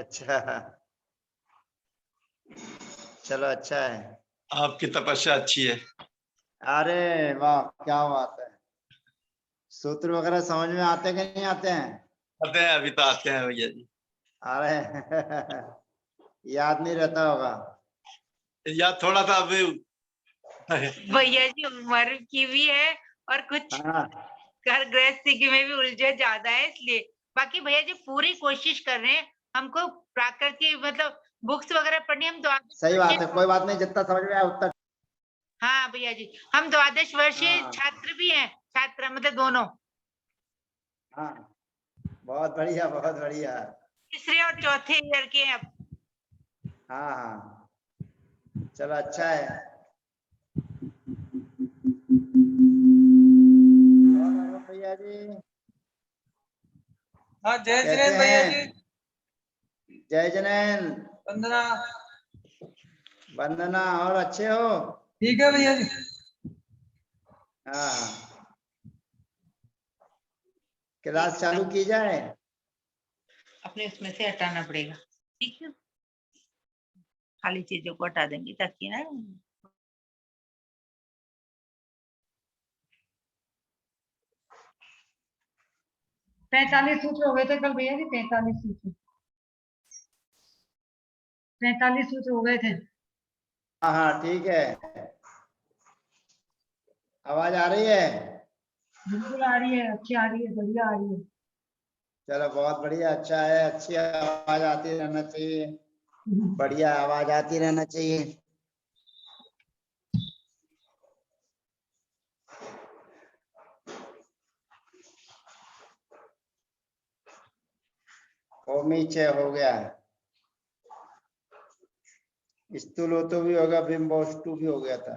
अच्छा, चलो अच्छा है। आपकी तपस्या अच्छी है। अरे वाह, क्या बात है। सूत्र वगैरह समझ में आते कि नहीं आते हैं? आते हैं, अभी तो आते हैं भैया जी। अरे याद नहीं रहता होगा। या थोड़ा सा अभी भैया जी उम्र की भी है और कुछ हाँ, घर गृहस्थी की में भी उलझन ज्यादा है, इसलिए। बाकी भैया जी पूरी कोशिश कर रहे हैं, हमको प्राकृतिक मतलब बुक्स वगैरह पढ़नी, हम सही बात है, कोई बात नहीं, जितना समझ में आया उतना। हाँ भैया जी, हम 12 वर्षीय हाँ। छात्र भी हैं, छात्र मतलब दोनों, हाँ, बहुत बढ़िया, बहुत बढ़िया। तीसरे और चौथे ईयर के हैं अब। हाँ हाँ, चलो अच्छा है। और भैया जी हाँ, जय कैसे जैन भैया हैं? जी। जय जैन। वंदना। वंदना, और अच्छे हो? ठीक है भैया जी। हाँ, क्लास चालू की जाए? अपने उसमें से हटाना पड़ेगा, ठीक है, खाली चीजों को हटा देंगे ताकि ना। पैंतालीस सूत्र हो गए थे कल भैया जी, 45 सूत्र हो गए थे। हाँ हाँ, ठीक है। आवाज आ रही है? बिल्कुल आ रही है, अच्छी आ रही है, बढ़िया आ रही है। चलो बहुत बढ़िया, अच्छा है, अच्छी आवाज आती रहना चाहिए, बढ़िया आवाज आती रहना चाहिए। ओमीचे हो गया, स्थूलोतो भी होगा, बिम्बोष्टु भी हो गया था।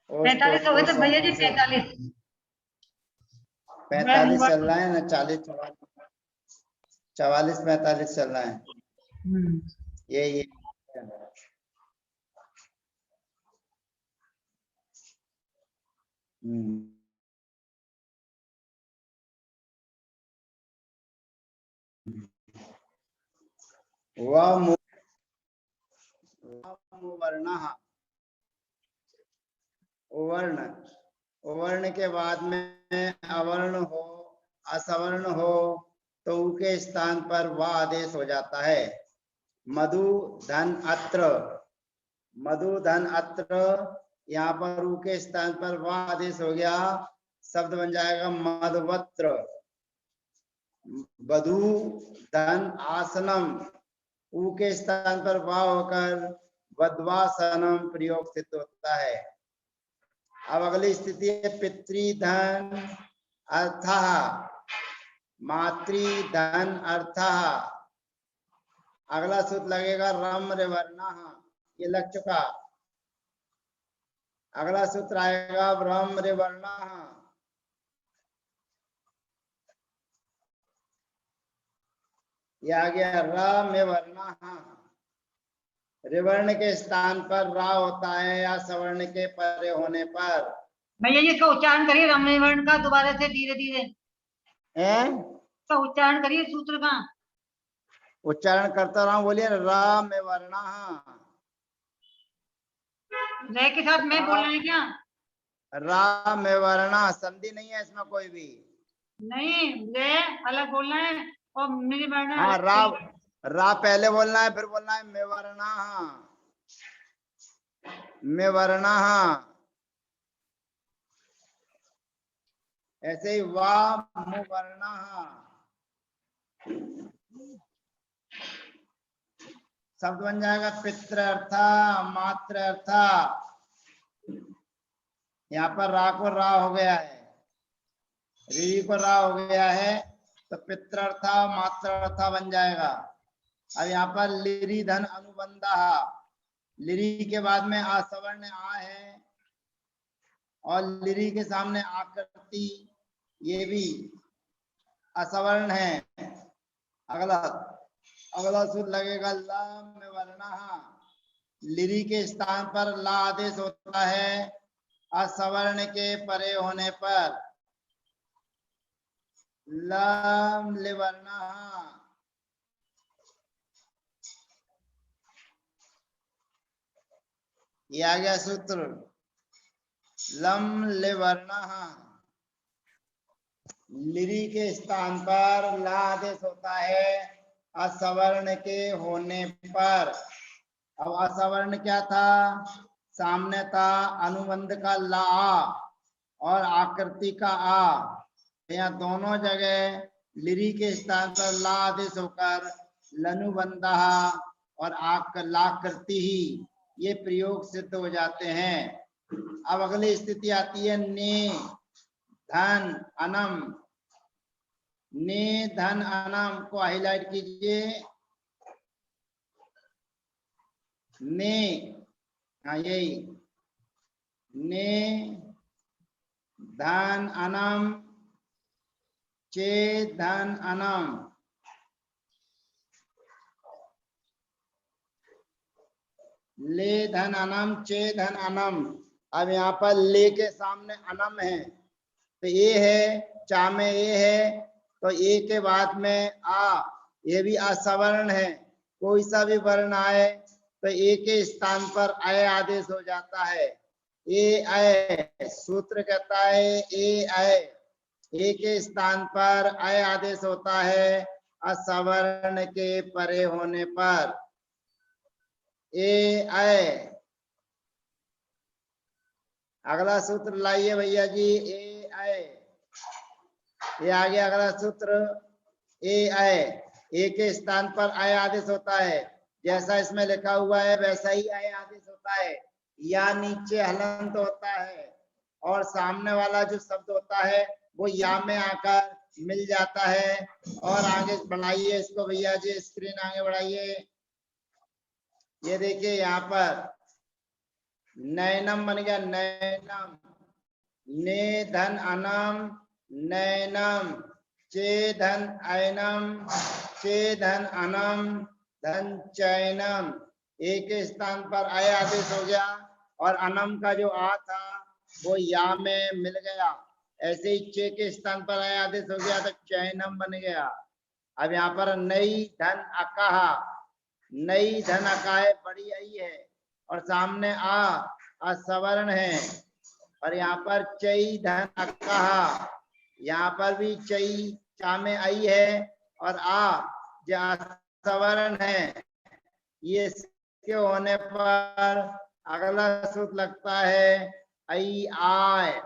45 हो गए थे भैया जी, 45 चल रहा है ना, 40 44 45 चल रहा है। ये वर्ण, वर्ण के बाद में अवर्ण हो, असवर्ण हो तो उ के स्थान पर वा आदेश हो जाता है। मधु धन अत्र, मधु धन अत्र, यहाँ पर उ के स्थान पर वा आदेश हो गया, शब्द बन जाएगा मधवत्र। वधु धन आसनम, उ के स्थान पर वा होकर वध्वासनम प्रयोग सिद्ध होता है। अब अगली स्थिति है पितृधन अर्थः, मातृधन अर्थः। अगला सूत्र लगेगा रम रे वर्णः, ये लग चुका। अगला सूत्र आएगा रम रे वर्णः, ये आ गया र में वर्णः। रिवर्ण के स्थान पर रा होता है या सवर्ण के परे होने पर। भैया जी इसका उच्चारण करिए, रमवर्ण का दोबारा से धीरे धीरे इसका उच्चारण करिए सूत्र का। उच्चारण करता रहा हूं, बोलिए रा में वर्णः। रे के साथ मैं बोल रहे हैं क्या? रा में वर्णः, संधि नहीं है इसमें कोई भी। नहीं, रे अलग बोलना है और मेरी वर्ण हाँ, अलग। रा पहले बोलना है, फिर बोलना है में वर्णः, में वर्णः। ऐसे ही वा मु वर्णः, शब्द बन जाएगा पितृ अर्थ, मातृ अर्थ। यहाँ पर रा को रा हो गया है, री को रा हो गया है, तो पितृर्थ मातृर्थ बन जाएगा। अब यहाँ पर लिरी धन अनुबंध, लिरी के बाद में असवर्ण आ है और लिरी के सामने आकृति, ये भी असवर्ण है। अगला अगला सूत्र लगेगा लम वर्णः, लिरी के स्थान पर ला आदेश होता है असवर्ण के परे होने पर। लम लिवर्णः, ये आ गया सूत्र लम लिवर्णः, लिरी के स्थान पर ला आदेश होता है असवर्ण के होने पर। अब असवर्ण क्या था, सामने था अनुबंध का ला और आकृति का आ, यहाँ दोनों जगह लिरी के स्थान पर ला आदेश होकर लनुबंधा और लाकृति ही ये प्रयोग सिद्ध हो जाते हैं। अब अगली स्थिति आती है ने धन अनम। ने धन अनम को हाईलाइट कीजिए। ने, हाँ यही, ने धन अनम चे धन अनम। ले धन अनम चे धन अनम। अब यहाँ पर ले के सामने अनम है तो ए है, चा में ए है तो ए के बाद में आ, ये भी असवर्ण है। कोई सा भी वर्ण आए तो ए के स्थान पर अय आदेश हो जाता है। ए अय, सूत्र कहता है ए अय, ए के स्थान पर अय आदेश होता है असवर्ण के परे होने पर। ए अय। अगला सूत्र लाइए भैया जी, ए अय। ये आ गया अगला सूत्र ए अय। ए के स्थान पर अय आदेश होता है, जैसा इसमें लिखा हुआ है वैसा ही अय आदेश होता है। या नीचे हलंत होता है और सामने वाला जो शब्द होता है वो या में आकर मिल जाता है। और आगे बढ़ाइए इसको भैया जी, स्क्रीन आगे बढ़ाइए। ये देखिए यहाँ पर नैनम बन गया, नैनम। ने धन अनम नैनम चे धन ऐनम चे धन अनम धन चैनम। ए के स्थान पर अय आदेश हो गया और अनम का जो आ था वो या में मिल गया। ऐसे ही चे के स्थान पर अय आदेश हो गया तो चैनम बन गया। अब यहाँ पर नई धन अकाहा, नई धन अकाय बड़ी आई है और सामने आ असवर्ण है। और यहाँ पर चई धन अकाहा, यहाँ पर भी चई चा में आई है और आ जो असवर्ण है। ये के होने पर अगला सूत्र लगता है आई आय।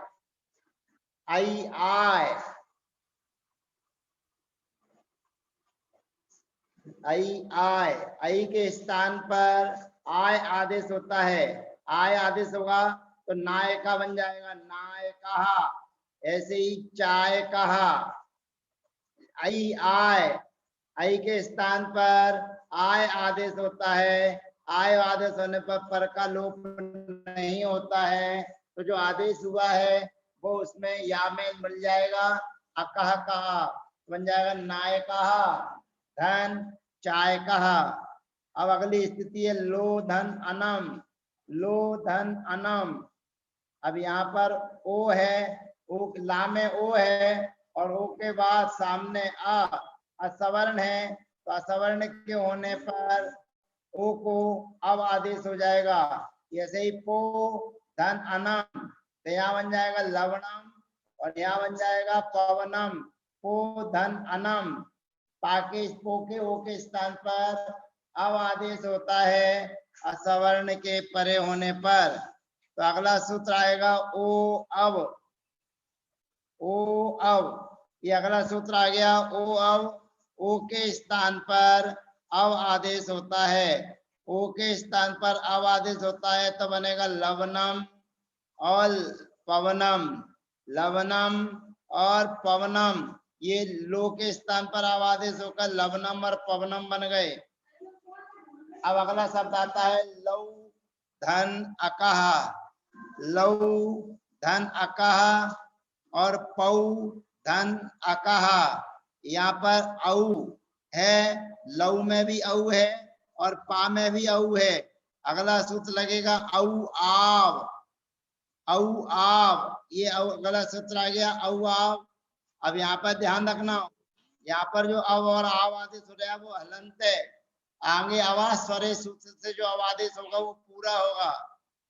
आई आय, आई आय। आई के स्थान पर आय आदेश होता है। आय आदेश होगा तो नायका बन जाएगा, नायका। ऐसे ही चाय कहा। आई आय, आई के स्थान पर आय आदेश होता है। आय आदेश होने पर का लोप नहीं होता है, तो जो आदेश हुआ है वो उसमें या में मिल जाएगा। अकह कहा बन जाएगा नायका धन चाय कहा। अब अगली स्थिति है लो धन अनम। लो धन अनम। अब यहाँ पर ओ है, ओ ला में ओ है और ओ के बाद सामने आ असवर्ण है, तो असवर्ण के होने पर ओ को अब आदेश हो जाएगा। जैसे ही पो धन अनम तो यहाँ बन जाएगा लवणम और यहाँ बन जाएगा पवनम। पो धन अनम, पाके पो के ओ के स्थान पर अब आदेश होता है असवर्ण के परे होने पर। तो अगला सूत्र आएगा ओ अब। ओ अब, ये अगला सूत्र आ गया ओ अब। ओ के स्थान पर अब आदेश होता है। ओ के स्थान पर अब आदेश होता है तो बनेगा लवनम और पवनम। लवनम और पवनम, ये लो के स्थान पर अब आदेश होकर लवनम और पवनम बन गए। अब अगला शब्द आता है लौ धन अकहा। लौ धन अकहा और पौ धन अकहा। यहाँ पर औ है, लौ में भी औ है और पा में भी औ है। अगला सूत्र लगेगा औ आव। औ आव, ये अगला सूत्र आ गया औ आव। अब यहाँ पर ध्यान रखना, यहाँ पर जो अव और आव आदेश हो रहा है वो हलंत है। आगे आवाज स्वरे सूत्र से जो आदेश होगा वो पूरा होगा।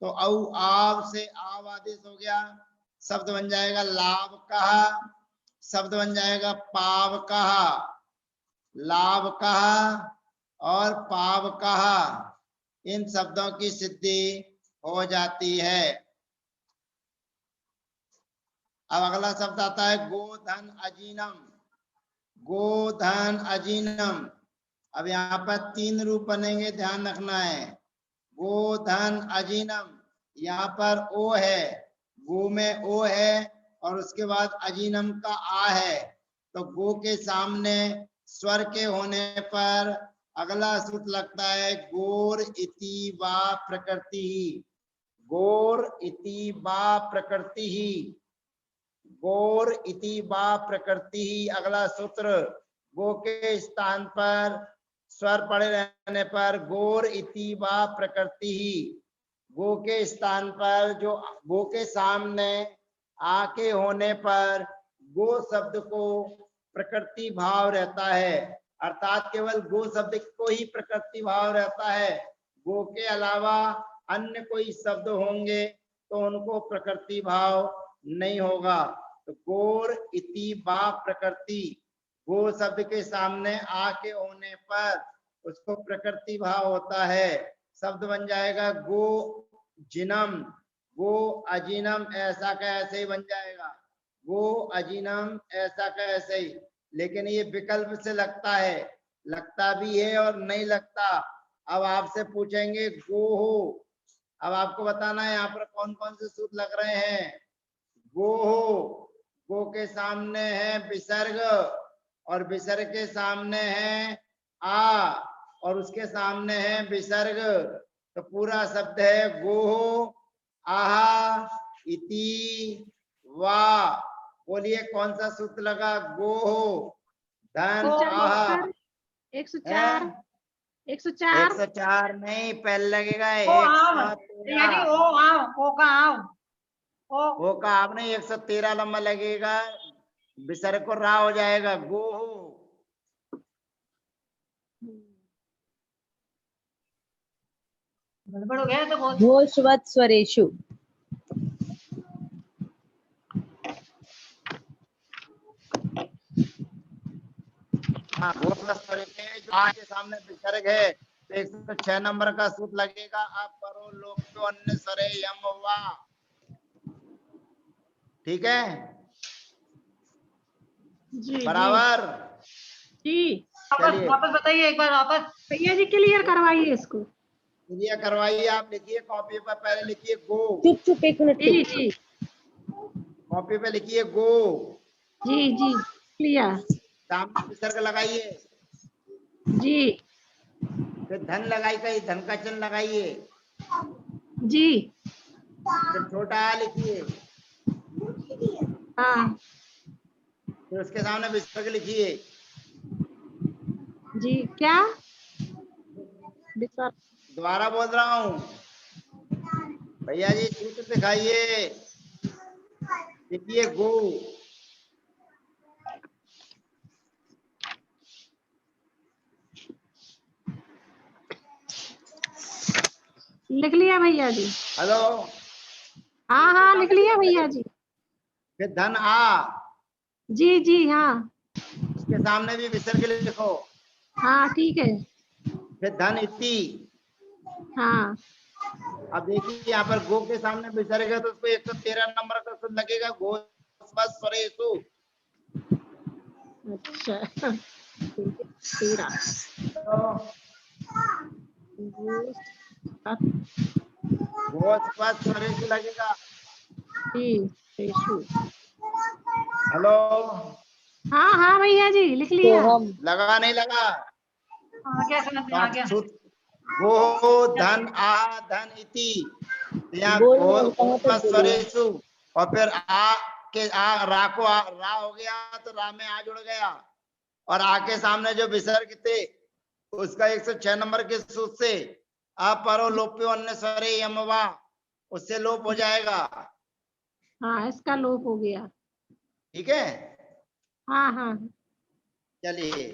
तो औ आव से आव आदेश हो गया, शब्द बन जाएगा लाभ कहा, शब्द बन जाएगा पाव कहा, लाभ कहा और पाव कहा। इन शब्दों की सिद्धि हो जाती है। अब अगला शब्द आता है गोधन अजीनम। गोधन अजीनम। अब यहाँ पर 3 रूप बनेंगे, ध्यान रखना है। गोधन अजीनम, यहाँ पर ओ है, गो में ओ है और उसके बाद अजीनम का आ है, तो गो के सामने स्वर के होने पर अगला सूत्र लगता है गोर इति वा प्रकृति ही। गोर इति वा प्रकृति ही, गोर इति वा प्रकृति ही अगला सूत्र। गो के स्थान पर स्वर पड़े रहने पर गोर इति वा प्रकृति ही। गो के स्थान पर जो गो के सामने आके होने पर गो शब्द को प्रकृति भाव रहता है, अर्थात केवल गो शब्द को ही प्रकृति भाव रहता है। गो के अलावा अन्य कोई शब्द होंगे तो उनको प्रकृति भाव नहीं होगा। तो गोर इति वा प्रकृति, गो शब्द के सामने आके होने पर उसको प्रकृति भाव होता है। शब्द बन जाएगा गो जिनम। गो अजीनम ऐसा का ऐसे ही बन जाएगा, गो अजीनम ऐसा का ऐसे ही। लेकिन ये विकल्प से लगता है, लगता भी है और नहीं लगता। अब आपसे पूछेंगे गो हो, अब आपको बताना है यहाँ पर कौन कौन से सूत्र लग रहे हैं। गो हो, गो के सामने है विसर्ग और विसर्ग के सामने है आ और उसके सामने है विसर्ग, तो पूरा शब्द है गो आहा इति वा। बोलिए कौन सा सूत्र लगा। गो धन आहा 104 104 नहीं, पहले लगेगा ओ का आपने 113 लंबा लगेगा, विसर्ग को रा हो जाएगा गो। गड़बड़ हो गया तो बहुत। घोषवत् स्वरेषु। हाँ, जो आपके सामने विसर्ग है तो 106 नंबर का सूत्र लगेगा। आप करो लोग तो अन्य सरे यम वा। ठीक है जी बराबर। जी वापस बताइए एक बार वापस। भैया जी क्लियर करवाइए इसको। क्लियर करवाइए। आप लिखिए कॉपी पर, पहले लिखिए गो। चुप चुप 1 मिनट। जी जी कॉपी पे लिखिए गो, जी जी क्लियर। सामने विसर्ग लगाइए, जी फिर धन लगाई कहीं धन का चिन्ह लगाइए, जी फिर छोटा आ लिखिए, हाँ फिर उसके सामने विसर्ग लिखिए। जी क्या विसर्ग। दोबारा बोल रहा हूँ भैया जी, सूत्र दिखाइए, लिखिए गो। लिख लिया भैया जी। हेलो, हाँ हाँ लिख लिया भैया जी। फिर धन आ, जी जी हाँ उसके सामने भी विसर्ग लिखो। हाँ ठीक है। फिर धन इति। हाँ अब देखिए यहाँ पर गो के सामने विसर्ग है तो उसको 113 नंबर का सूत्र लगेगा गो स्वरेषु। अच्छा 13 गो स्वरेषु लगेगा। हेलो, हाँ हाँ भैया जी लिख लिया। लगा नहीं लगा। आ गया समझ में आ गया। गो धन आ धन इति, यहाँ स्वरेषु और फिर आ के आ रा को रा हो गया तो रा में आ जुड़ गया और आ के सामने जो विसर्ग थे उसका 106 नंबर के सूत्र से अपरो लोप्यो अन्य स्वरे यमवा, उससे लोप हो जाएगा। हाँ इसका लोप हो गया। ठीक है हाँ हाँ चलिए,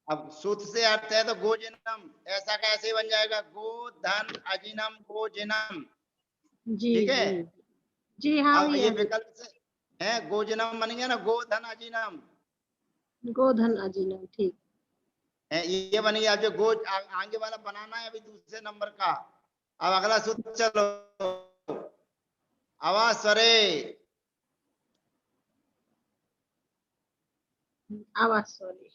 अब सूत्र से अर्थ है तो गोजिनम ऐसा कैसे बन जाएगा। गो धन अजिनम गोजिनम। जी ठीक है। जी जी हाँ अब ये भैया जी। विकल्प से है, गोजनम बन गया ना, गोधन अजीनम गोधन अजीनम ठीक। है, ये बन गया। जो गो आगे वाला बनाना है अभी दूसरे नंबर का। अब अगला सूत्र चलो, अवास्वरे। आवाज सॉरी।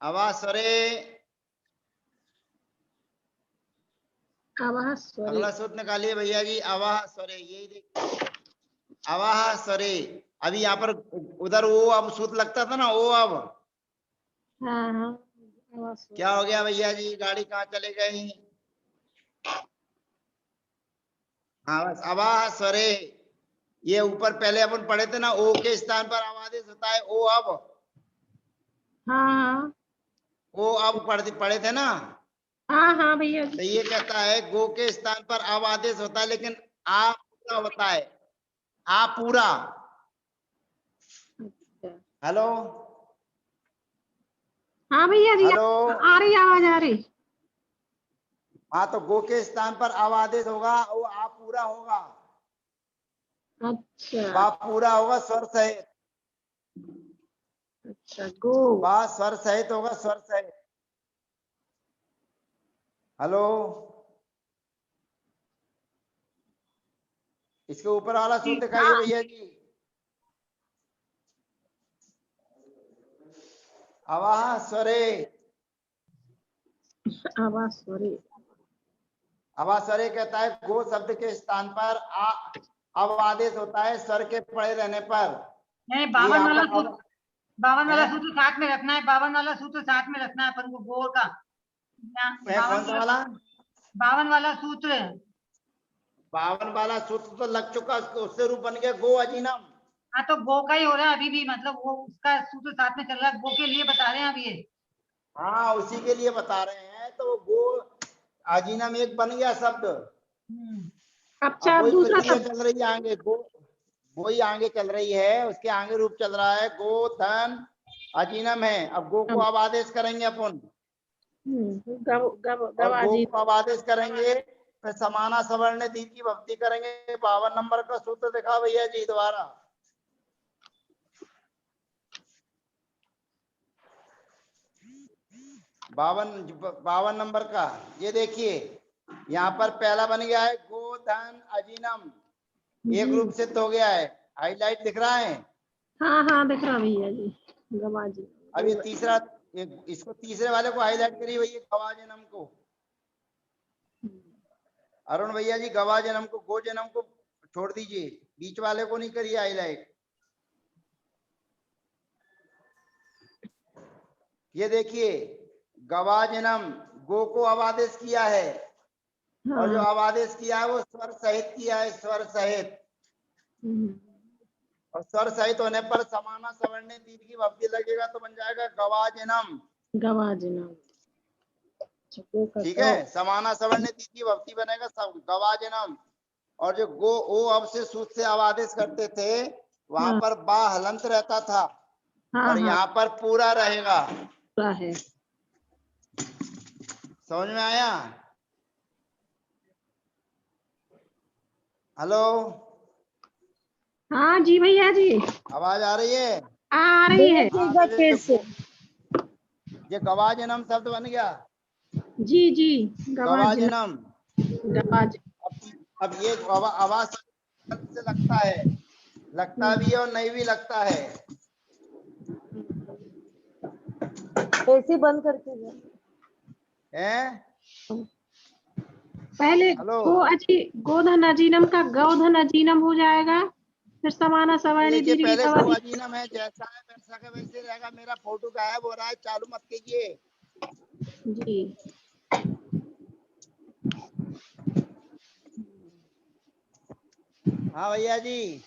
अवास्वरे, आवाज सॉरी। अगला सूत्र निकालिए भैया जी, अवाह स्वरे। यही देखिए, अवाह स्वरे। अभी यहाँ पर उधर ओ अब सूत्र लगता था ना, ओ अब हाँ हाँ आवाज सॉरी। क्या हो गया भैया जी, गाड़ी कहाँ चले गई? हाँ बस, अवाह स्वरे। ये ऊपर पहले अपन पढ़े थे ना, ओ के स्थान पर आवादेश होता है ओ अब। हाँ हाँ ओ अब पढ़े थे ना। हाँ हाँ भैया तो जी। ये कहता है गो के स्थान पर अब आदेश होता है, लेकिन आ पूरा होता है, आ पूरा। अच्छा। हेलो हाँ भैया जी हेलो। आ रही आवाज आ रही। हाँ, तो गो के स्थान पर अब आदेश होगा, वो आ पूरा होगा, अच्छा बा पूरा होगा स्वर सहित। अच्छा गो। बा स्वर सहित होगा, स्वर सहित। हेलो, इसके ऊपर वाला सूत्र दिखाइए हाँ भैया जी, अवाह स्वरे। आवाज सॉरी। अवाह स्वरे कहता है गो शब्द के स्थान पर आ अब आदेश होता है स्वर के पड़े रहने पर। नहीं, ये 52 यहाँ वाला पर सूत्र, 52 वाला है? सूत्र साथ में रखना है, 52 वाला सूत्र साथ में रखना है अपन को, गो का। कौन सा वाला? 52 वाला सूत्र। 52 वाला सूत्र तो लग चुका, उससे रूप बन गया गो अजीनम। हाँ, तो गो का ही हो रहा है अभी भी, मतलब वो उसका सूत्र साथ में चल रहा है, गो के लिए बता रहे हैं अब ये। हाँ, उसी के लिए बता रहे हैं। तो गो अजीनम एक बन गया शब्द। अच्छा अब अब वही दूसरा प्रक्रिया शब्द। चल रही है आगे, गो वही आगे चल रही है, उसके आगे रूप चल रहा है गो धन अजीनम है। अब गो को अब आदेश करेंगे अपन, गव गव और गो गवाजी। को अब आदेश करेंगे, फिर समाना सवर्ण दीर्घ की भक्ति करेंगे। 52 नंबर का सूत्र दिखा भैया जी दोबारा। 52 नंबर का, ये देखिए यहाँ पर पहला बन गया है गो धन अजीनम, एक रूप सिद्ध हो गया है, हाईलाइट दिख रहा है। हाँ हाँ दिख रहा भैया जी गवाजी। अब ये तीसरा, इसको तीसरे वाले को हाईलाइट करिए भैया, गवा जन्म को। अरुण भैया जी, गवा जन्म को, गो जन्म को छोड़ दीजिए, बीच वाले को नहीं करिए हाईलाइट। ये देखिए गवा जन्म, गो को अब आदेश किया है, और जो अब आदेश किया है वो स्वर सहित किया है, स्वर सहित। और स्वर सहित होने पर समाना सवर्ण दीर्घ की भक्ति लगेगा, तो बन जाएगा गवा जन्म। गवाजी। ठीक है, समाना सवर्ण दीर्घ की भक्ति बनेगा सब गवा जन्म। और जो गो ओ अब से सूत्र से अब आदेश करते थे, वहां पर बा हलंत रहता था, और यहाँ पर पूरा रहेगा। है। समझ में आया? हेलो, हाँ जी भैया जी आवाज आ रही है? आ रही है। ये गवा जन्म शब्द बन गया, जी जी गवा जन्म। गवाजी। अब ये आवाज से लगता है, लगता भी है और नहीं भी लगता है। एसी बंद करके हैं? पहले हेलो, गोधन अजीनम का गौधन अजीनम हो जाएगा, फिर समाना सवर्णी देखिए दीर्घ पहले गो गवाजी। अजीनम है, जैसा है वैसा का वैसे रहेगा। मेरा फोटो गायब हो रहा है, चालू मत कीजिए। जी हाँ भैया जी,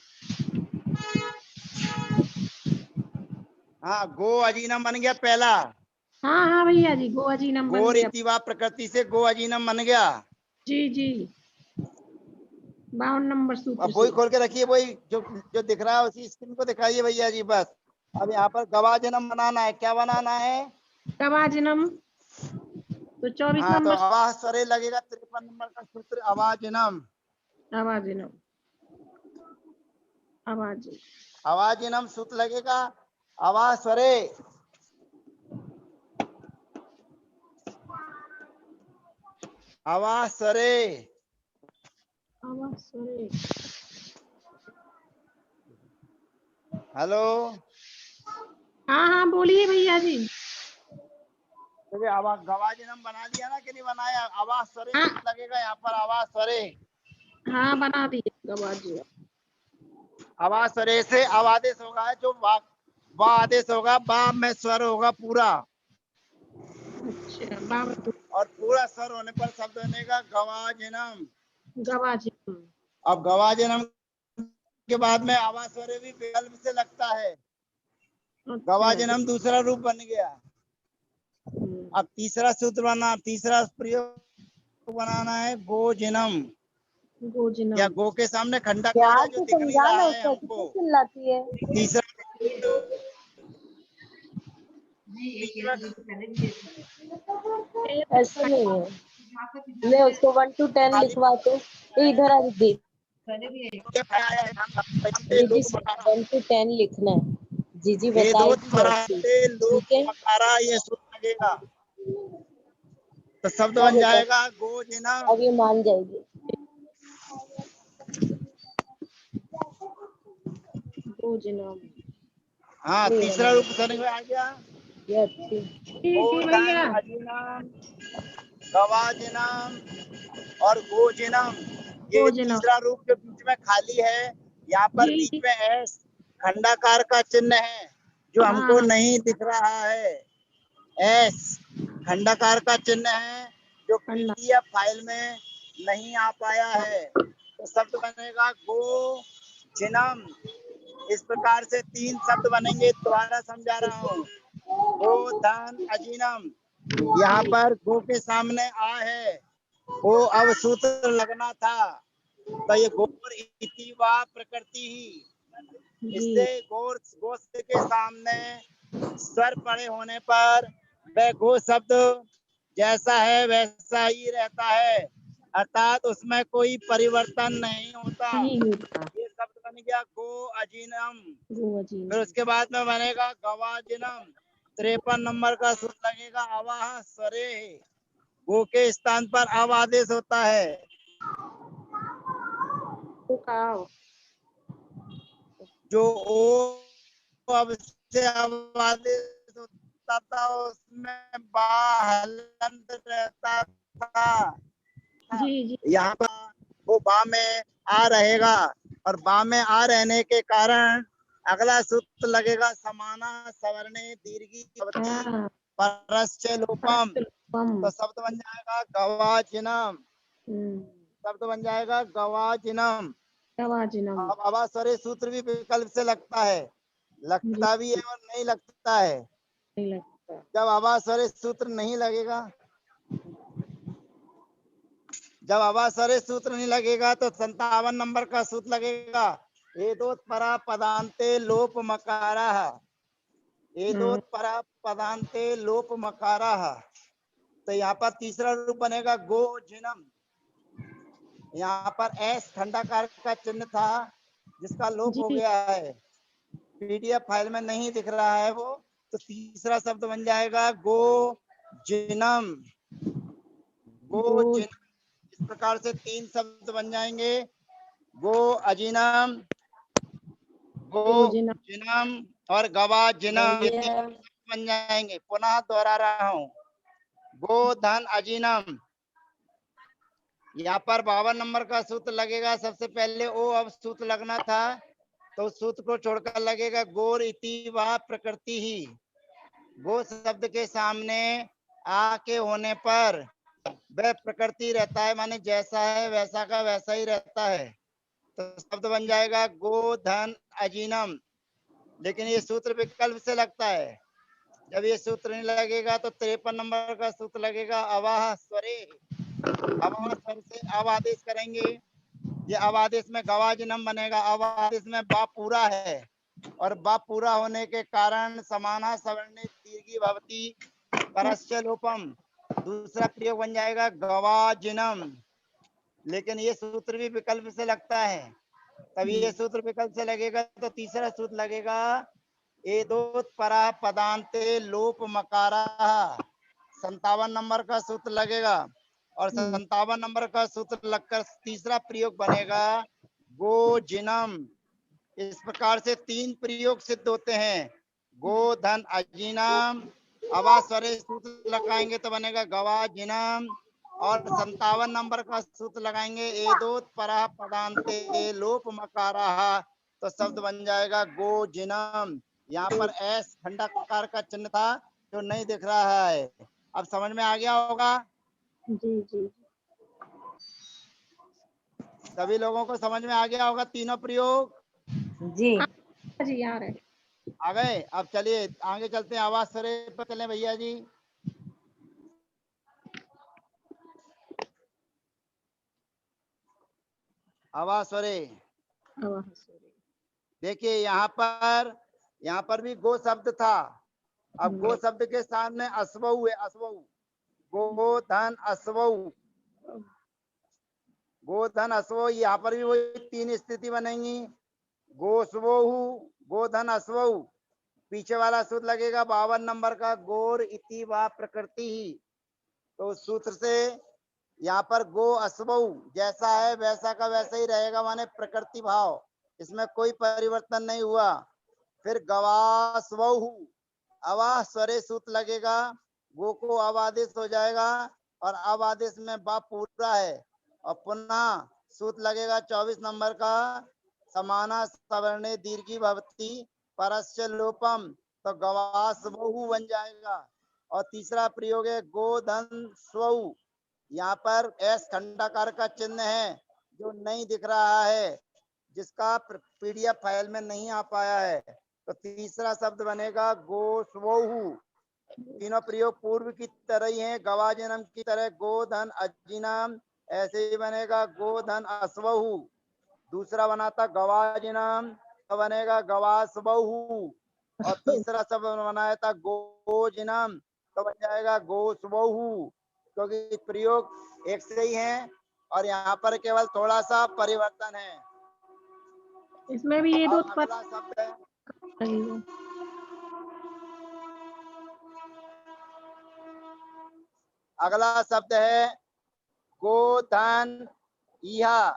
हाँ गो अजीनम बन गया पहला। हाँ हाँ भैया जी गो अजीनम बन गो गया। रीति व प्रकृति से गो अजीनम बन गया। जी जी 52 नंबर सूत्र अब वही से। खोल के रखिए, वही जो जो दिख रहा है उसी स्क्रीन को दिखाइए भैया जी बस। अब यहाँ पर गवा जन्म बनाना है, क्या बनाना है? गवाजनम। तो 24 हाँ, तो नंबर अवाह स्वरे लगेगा 53 नंबर का सूत्र अवाजिनम। आवाजिनम। आवाज अवाजिनम सूत्र लगेगा अवाह स्वरे। अवाह स्वरे। आवाज स्वरे। हेलो, हाँ हाँ बोलिए भैया जी। तो ये गवाजिनम बना दिया ना कि नहीं बनाया? अवाह स्वरे हाँ। सूत्र लगेगा यहाँ पर अवाह स्वरे। हाँ बना दिए आवाज। अवाह स्वरे से अवादेश होगा, जो वा आदेश होगा, बा में स्वर होगा पूरा, अच्छा बाबा और पूरा स्वर होने पर शब्द बनेगा गवाजिनम। गवाजी। अब गवाजिनम के बाद में अवाह स्वरे भी विकल्प से लगता है। गवाजिनम दूसरा रूप बन गया। अब तीसरा सूत्र बना, तीसरा प्रयोग बनाना है गोजिनम। गोजिनम। या गो के सामने खंडा कार है प्यार जो से दिख नहीं समझा रहा ना, है उसका हमको। कितनी चिल्लाती है। तीसरा ऐसा नहीं है, मैं उसको 1 to 10 लिखवाते। ये इधर आ दीदी, दीदी 1 to 10 लिखना है, जीजी बताएगी कैसे। ठीक है, मकारा ये सूत्र लगेगा तो शब्द बन जाएगा गोजिनम। अब ये मान जाएगी। गोजिनम। हाँ, तीसरा रूप समझ में आ गया। ये अच्छी। ठीक है भैया। अजीनम, गवाजिनम और गोजिनम, ये गोजिनम। तीसरा रूप के बीच में खाली है। यहाँ पर बीच जी। में एस खंडाकार का चिन्ह है जो हमको हाँ। नहीं दिख रहा है। एस खंडाकार का चिन्ह है जो खंडा। पीडीएफ फाइल में नहीं आ पाया है। तो शब्द बनेगा गो जिनम। इस प्रकार से 3 शब्द बनेंगे, दोबारा समझा रहा हूँ। गो धन अजीनम, यहाँ पर गो के सामने आ है, वो अब सूत्र लगना था, तो ये गोर इति वा प्रकृति ही। इससे जी। गो के सामने स्वर पड़े होने पर वह गो शब्द जैसा है वैसा ही रहता है, अर्थात उसमें कोई परिवर्तन नहीं होता। नहीं होता। ये शब्द बन गया गो अजीनम। गोजिनम। फिर उसके बाद में बनेगा गवाजिनम। 53 नंबर का सूत्र लगेगा अवाह स्वरे। गो के स्थान पर अव आदेश होता है। तो काव। जो ओ अब से अव आदेश होता था उसमें बा हलंत रहता था। जी जी। यहाँ पर वो बा में आ रहेगा, और बा में आ रहने के कारण अगला सूत्र लगेगा समाना सवर्णे दीर्घी भवति हाँ। परस्य लोपम। परस्पम। तो शब्द बन जाएगा गवाजिनम। शब्द बन जाएगा गवाजिनम। गवाजिनम। अब अवास्वरे सूत्र भी विकल्प से लगता है, लगता भी है और नहीं लगता है। नहीं लगता। जब अवास्वरे सूत्र नहीं लगेगा, जब अवास्वरे सूत्र नहीं लगेगा तो 57 नंबर का सूत्र लगेगा एदोत्परा पदांते लोप मकारा। एदोत्परा पदांते लोप मकारा। तो यहाँ पर तीसरा रूप बनेगा गोजिनम। यहाँ पर एस खंडाकार का चिन्ह था जिसका लोप हो जी। गया है, पीडीएफ फाइल में नहीं दिख रहा है वो, तो तीसरा शब्द बन जाएगा गो जिनम। गो जिनम। इस प्रकार से 3 शब्द बन जाएंगे, गो अजीनम, गो गोजिनम। जिनम और गवा जिनम। ये 3 बढ़िया। बन जाएंगे। पुनः दोहरा रहा हूँ, गो धन अजीनम। यहाँ पर 52 नंबर का सूत्र लगेगा। सबसे पहले ओ अब सूत्र लगना था, तो उस सूत्र को छोड़कर लगेगा गोर इति वा प्रकृति ही। गो शब्द के सामने आ के होने पर वह प्रकृति रहता है, माने जैसा है वैसा का वैसा ही रहता है। तो शब्द बन जाएगा गो धन अजीनम। लेकिन ये सूत्र विकल्प से लगता है। जब ये सूत्र नहीं लगेगा तो 53 नंबर का सूत्र लगेगा अवाह स्वरे। अवाह स्वर से अव आदेश करेंगे, ये अव आदेश में गवाजिनम बनेगा। अव आदेश में बा पूरा है, और बा पूरा होने के कारण समाना सवर्णे दीर्घी भवती परस्य लोपम। दूसरा प्रयोग बन जाएगा गवाजिनम, लेकिन ये सूत्र भी विकल्प से लगता है, तब ये सूत्र विकल्प से लगेगा तो तीसरा सूत्र लगेगा एदोत्परा पदांते लोप मकारा। 57 नंबर का सूत्र लगेगा और 57 नंबर का सूत्र लगकर तीसरा प्रयोग बनेगा गोजिनम। इस प्रकार से 3 प्रयोग सिद्ध होते हैं, गोधन अजीनम, अवास्वरे सूत्र लगाएंगे तो बनेगा गवाजिनम, और 57 नंबर का सूत्र लगाएंगे एदोत्परा पदांते लोप मकारा, तो शब्द बन जाएगा गोजिनम। यहाँ पर एस खंडाकार का चिन्ह था जो नहीं दिख रहा है, अब समझ में आ गया होगा। जी जी सभी लोगों को समझ में आ गया होगा तीनों प्रयोग। जी जी आ रहे। आ गए। अब चलिए आगे चलते हैं, आवाज सरे पर चलें भैया जी। आवाज सरे, देखिए यहाँ पर भी गो शब्द था। अब गो शब्द के सामने अस्वऊ है, अस्वऊ, गोधन अस्वऊ, गोधन अस्वऊ, यहाँ पर भी वही 3 स्थिति बनेंगी, गोस्वऊ, गोधन अस्वऊ। पीछे वाला सूत्र लगेगा 52 नंबर का गोर इति वा प्रकृति ही, तो उस सूत्र से यहाँ पर गो अस्वऊ जैसा है वैसा का वैसा ही रहेगा, माने प्रकृति भाव, इसमें कोई परिवर्तन नहीं हुआ। फिर गवास्वऊ, अवा स्वरे सूत्र लगेगा, गो को अवादेश हो जाएगा और अवादेश में बा पूरा है, और पुनः सूत्र लगेगा 24 नंबर का समाना सवर्णे दीर्घी भवती परस्य लोपम, तो गवास्वऊ बन जाएगा। और तीसरा प्रयोग है गोधन स्वऊ, यहाँ पर एस खंडाकार का चिन्ह है जो नहीं दिख रहा है, जिसका पीडीएफ फाइल में नहीं आ पाया है, तो तीसरा शब्द बनेगा गोस्वऊ। तीनों प्रयोग पूर्व की तरह ही हैं, गवाजिनम की तरह गोधन अजिनम, ऐसे ही बनेगा गोधन अस्वऊ। दूसरा बना था गवाजिनम, तो बनेगा गवास्वऊ, और तीसरा शब्द बनाया था गोजिनम, तो बन जाएगा गोस्वऊ, क्योंकि प्रयोग एक से ही है और यहाँ पर केवल थोड़ा सा परिवर्तन है। इसमें भी ये दो अगला शब्द है, अगला शब्द है गोधन इहा।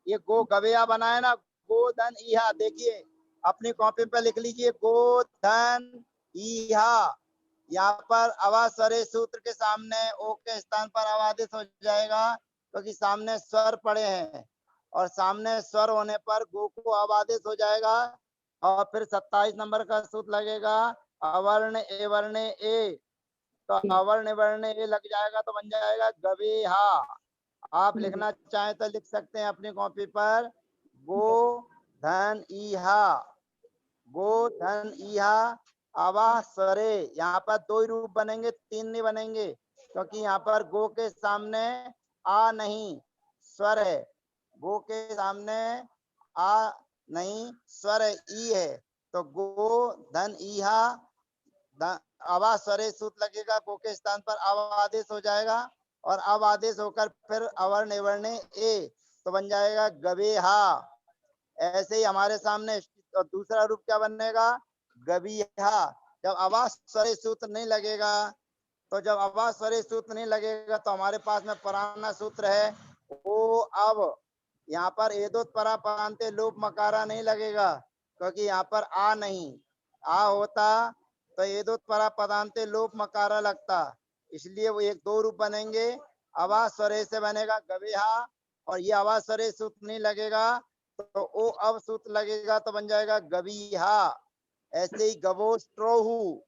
ये गो गवेया बना है ना, गोधन इहा, देखिए अपनी कॉपी पर लिख लीजिए गोधन इहा। यहाँ पर अवास्वरे सूत्र के सामने ओ के स्थान पर अवादेश हो जाएगा, क्योंकि सामने स्वर पड़े हैं और सामने स्वर होने पर गो को अवादेश हो जाएगा। और फिर 27 नंबर का सूत्र लगेगा अवर्ण ए वर्ण ए, तो अवर्ण वर्ण ए लग जाएगा तो बन जाएगा गवेहा। आप लिखना चाहें तो लिख सकते हैं अपनी कॉपी पर गो धन इहा, गो धन इहा अवास्वरे। यहाँ पर 2 ही रूप बनेंगे, 3 नहीं बनेंगे, क्योंकि यहाँ पर गो के सामने आ नहीं स्वर है, गो के सामने आ नहीं स्वर है, ई है, तो गो धन इहा अवास्वरे सूत्र लगेगा, गो के स्थान पर अवादेश हो जाएगा और अवादेश होकर फिर अवर्ण वर्ण ए, तो बन जाएगा गवेहा। ऐसे ही हमारे सामने दूसरा रूप क्या बनेगा गवीहा। जब अवास्वरे सूत्र नहीं लगेगा, तो जब अवास्वरे सूत्र नहीं लगेगा तो हमारे पास में पुराना सूत्र है ओ अब। यहाँ पर एदोत्परा पदांते लोप मकारा नहीं लगेगा, क्योंकि यहाँ पर आ नहीं, आ होता तो एदोत्परा पदांते लोप मकारा लगता, इसलिए वो 1-2 रूप बनेंगे। अवास्वरे से बनेगा गवेहा, और ये अवास्वरे सूत्र नहीं लगेगा तो ओ अब सूत्र लगेगा तो बन जाएगा गवीहा। ऐसे ही गवोष्ट्रोहु,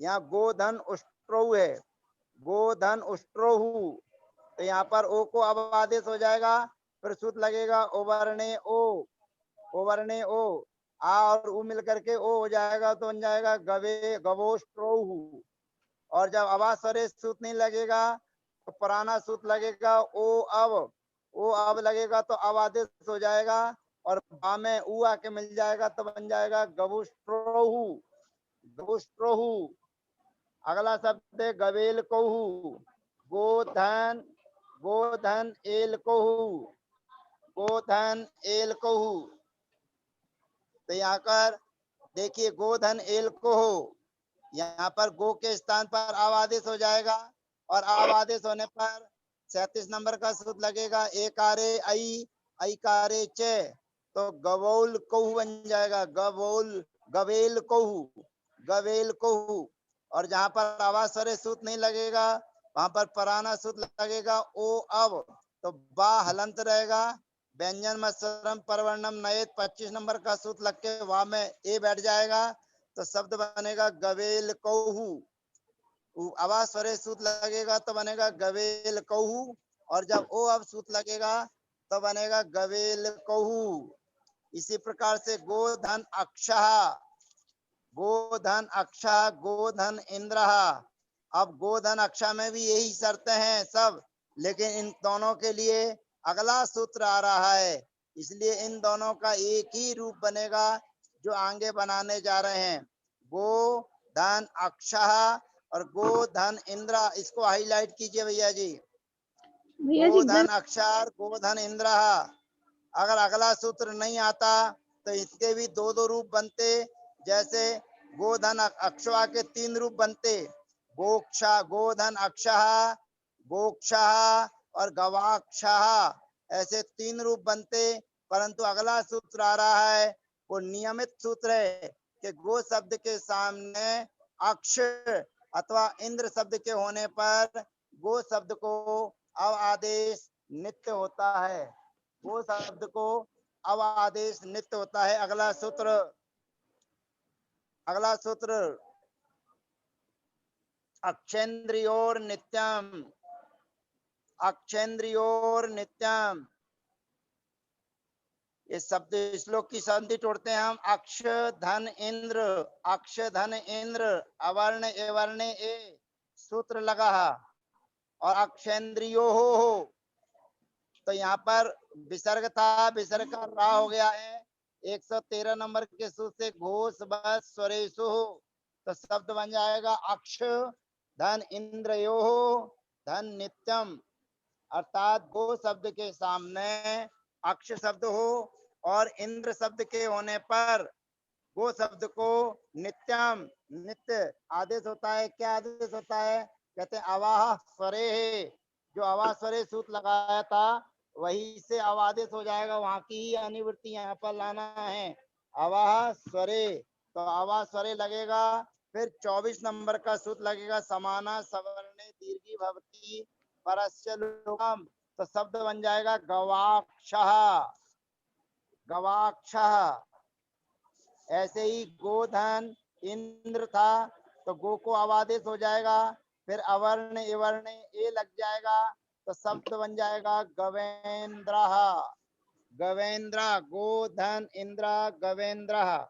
यहाँ गोधन उष्ट्रोहु है, गोधन उष्ट्रोहु, तो यहाँ पर ओ को अब आदेश हो जाएगा, फिर सूत्र लगेगा ओवर्णे ओ, ओवर्णे ओ, आ और उ मिल करके ओ हो जाएगा तो बन जाएगा गवोष्ट्रोहु। और जब अवास्वरे सूत्र नहीं लगेगा तो पुराना सूत्र लगेगा ओ अब लगेगा तो अब आदेश हो जाएगा और बा में उ आके मिल जाएगा तो बन जाएगा गवुष्ट्रोहु, गवुष्ट्रोहु। अगला शब्द है गवेल कोहु, गोधन, गोधन एल कोहू, गोधन एल कोहू। तो यहाँ पर देखिए गोधन एल कोहू, यहाँ पर गो के स्थान पर आव आदेश हो जाएगा और आव आदेश होने पर 37 नंबर का सूत्र लगेगा। एकारे आई, आई कारे चे, तो गवोल कोहू बन जाएगा। गवोल, गवेल कोहू, गवेल कोहू। और जहां पर आवाज स्वरे सूत्र नहीं लगेगा वहां पर पराना सूत्र लगेगा। ओ अब, तो बा हलंत रहेगा। व्यंजन मत्सरम परवर्णम नयत 25 नंबर का सूत्र लग के वहां में ए बैठ जाएगा, तो शब्द बनेगा गवेल कोहू। आवाज स्वरे सूत्र लगेगा तो बनेगा गवेल कोहू, और जब ओ अब सूत्र लगेगा तो बनेगा गवेल कोहू। इसी प्रकार से गोधन अक्षः, गोधन अक्षः, गोधन इंद्रः। अब गोधन अक्षः में भी यही शर्तें हैं सब, लेकिन इन दोनों के लिए अगला सूत्र आ रहा है, इसलिए इन दोनों का एक ही रूप बनेगा जो आगे बनाने जा रहे हैं। गो धन अक्षः और गोधन इंद्र, इसको हाईलाइट कीजिए भैया जी। भैया जी गोधन अक्षर, गोधन इंद्र। अगर अगला सूत्र नहीं आता तो इसके भी दो दो रूप बनते, जैसे गोधन अक्षवा के 3 रूप बनते, गोक्षा, गोधन अक्षः, गोक्षः और गवाक्षः, ऐसे 3 रूप बनते। परंतु अगला सूत्र आ रहा है वो नियमित सूत्र है कि गो शब्द के सामने अक्ष अथवा इंद्र शब्द के होने पर गो शब्द को अव आदेश नित्य होता है। गो शब्द को अव आदेश नित्य होता है। अगला सूत्र, अगला सूत्र अक्षेन्द्रियोर नित्यम, अक्षेन्द्रियोर नित्यम। इस शब्द श्लोक की संधि तोड़ते हैं हम। अक्ष धन इंद्र, अक्ष धन इंद्र, अवर्ण एवर्ण ए सूत्र लगा और अक्षेन्द्रियो हो। तो यहाँ पर विसर्ग था, विसर्ग का रा हो गया है। 113 नंबर के सूत्र से घोष बस स्वरेशु हो, तो शब्द बन जाएगा अक्ष धन इंद्रयो धन नित्यम। अर्थात गो शब्द के सामने अक्ष शब्द हो और इंद्र शब्द के होने पर गो शब्द को नित्यम, नित्य आदेश होता है। क्या आदेश होता है? कहते हैं अवाह स्वरे है। जो अवाह स्वरे सूत्र लगाया था वही से अवादेश हो जाएगा, वहां की ही अनिवृत्ति यहाँ पर लाना है। अवाह स्वरे, तो अवाह स्वरे लगेगा। फिर 24 नंबर का सूत्र लगेगा समाना सवर्णे दीर्घी भवती परस्य लोकम, तो शब्द बन जाएगा गवाक्षः, गवाक्षः। ऐसे ही गोधन इंद्र था तो गो को अवादेश हो जाएगा, फिर अवर्ण एवर्ण ए लग जाएगा, तो शब्द बन जाएगा गवेन्द्रः, गवेन्द्र। गोधन इंद्र गवेन्द्र,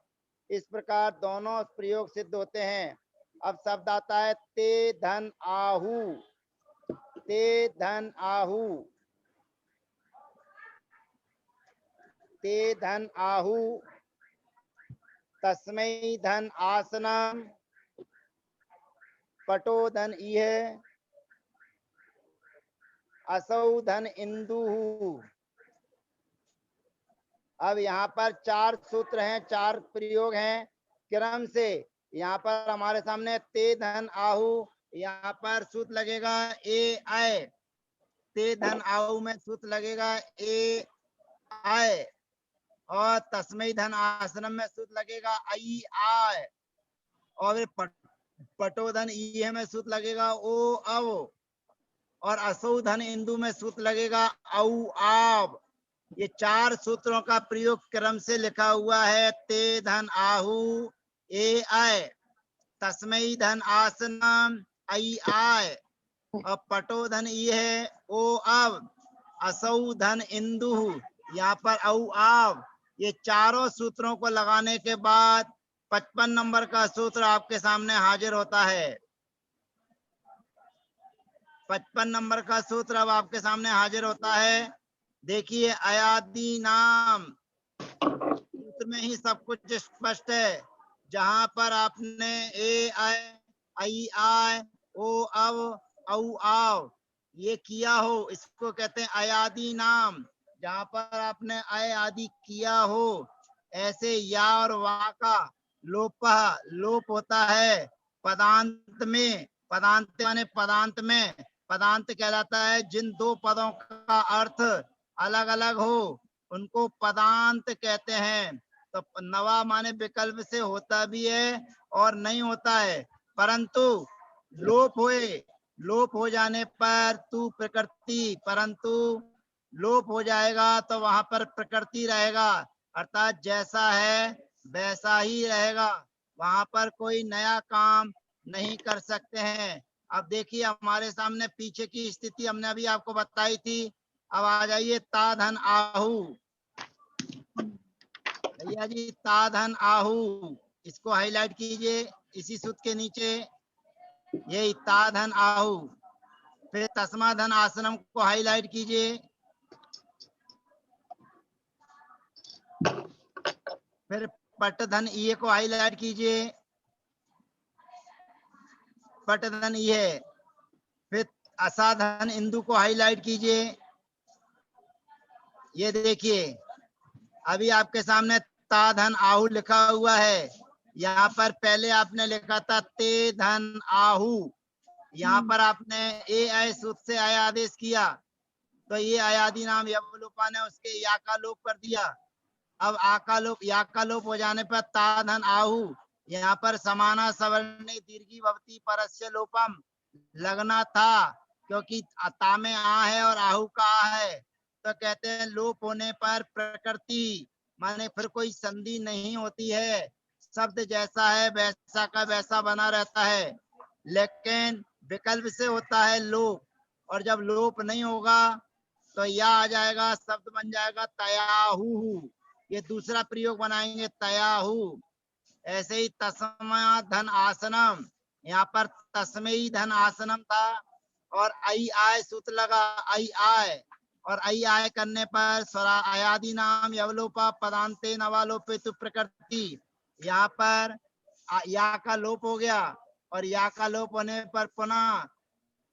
इस प्रकार दोनों प्रयोग सिद्ध होते हैं। अब शब्द आता है ते धन आहु, ते धन आहु, ते धन आहु, तस्मै धन आसनम, पटो धन इह, असौ धन इंदु। अब यहाँ पर 4 सूत्र हैं, 4 प्रयोग हैं क्रम से। यहाँ पर हमारे सामने ते धन आहु, यहाँ पर सूत्र लगेगा ए आय, ते धन आहु में सूत्र लगेगा ए आय, और तस्मै धन आसनम में सूत्र लगेगा आई आय, और पटोधन ई में सूत्र लगेगा ओ अव, और असौ धन इंदु में सूत्र लगेगा औ आव। ये 4 सूत्रों का प्रयोग क्रम से लिखा हुआ है। ते धन आहु ए आय, तस्मै धन आसनम आई आय, और पटोधन ई है ओ अव, असौ धन इंदु यहाँ पर औ आव। ये चारों सूत्रों को लगाने के बाद 55 नंबर का सूत्र आपके सामने हाजिर होता है। 55 नंबर का सूत्र अब आपके सामने हाजिर होता है। देखिए अयादि नाम सूत्र में ही सब कुछ स्पष्ट है। जहां पर आपने ए आय, आई आय, ओ अव, औ आव, ये किया हो इसको कहते हैं अयादि नाम। जहां पर आपने अय आदि किया हो, ऐसे या और वा का लोप होता है पदांत में। पदांत माने पदांत में, पदांत कहलाता है जिन दो पदों का अर्थ अलग अलग हो उनको पदांत कहते हैं। तो नवा माने विकल्प से होता भी है और नहीं होता है, परंतु लोप हो जाने पर तू प्रकृति, परंतु लोप हो जाएगा तो वहां पर प्रकृति रहेगा, अर्थात जैसा है वैसा ही रहेगा, वहां पर कोई नया काम नहीं कर सकते हैं। अब देखिए हमारे सामने पीछे की स्थिति हमने अभी आपको बताई थी। अब आ जाइए ता धन आहू। भैया जी ता धन आहू, इसको हाईलाइट कीजिए इसी सूत्र के नीचे, यही ता धन आहू। फिर तस्मा धन आसनम को हाईलाइट कीजिए, फिर पट धन ये को हाईलाइट कीजिए, पट धन ये, फिर असाधन इंदु को हाईलाइट कीजिए। ये देखिए अभी आपके सामने ता धन आहू लिखा हुआ है, यहाँ पर पहले आपने लिखा था ते धन आहू, यहाँ पर आपने ए आय सूत्र से आय आदेश किया तो ये आयादी नाम यवलोपा ने उसके या का लोप कर दिया। अब आ का लोप, या का लोप हो जाने पर ता धन आहू, यहाँ पर समाना सवर्णे दीर्घी भवती परस्य लोपम लगना था, क्योंकि ता में आ है और आहू का आ है, तो कहते हैं लोप होने पर प्रकृति माने फिर कोई संधि नहीं होती है, शब्द जैसा है वैसा का वैसा बना रहता है। लेकिन विकल्प से होता है लोप, और जब लोप नहीं होगा तो या आ जाएगा, शब्द बन जाएगा तयाहू। ये दूसरा प्रयोग बनाएंगे तयाहू। ऐसे ही तस्मा धन आसनम, यहाँ पर तस्मयी धन आसनम था और आई आय सूत्र लगा, आई आय, और आई आय करने पर स्वरा अयादि नाम यवलोपा पदांते नवालोपे तु प्रकृति, यहाँ पर या का लोप हो गया और या का लोप होने पर पुनः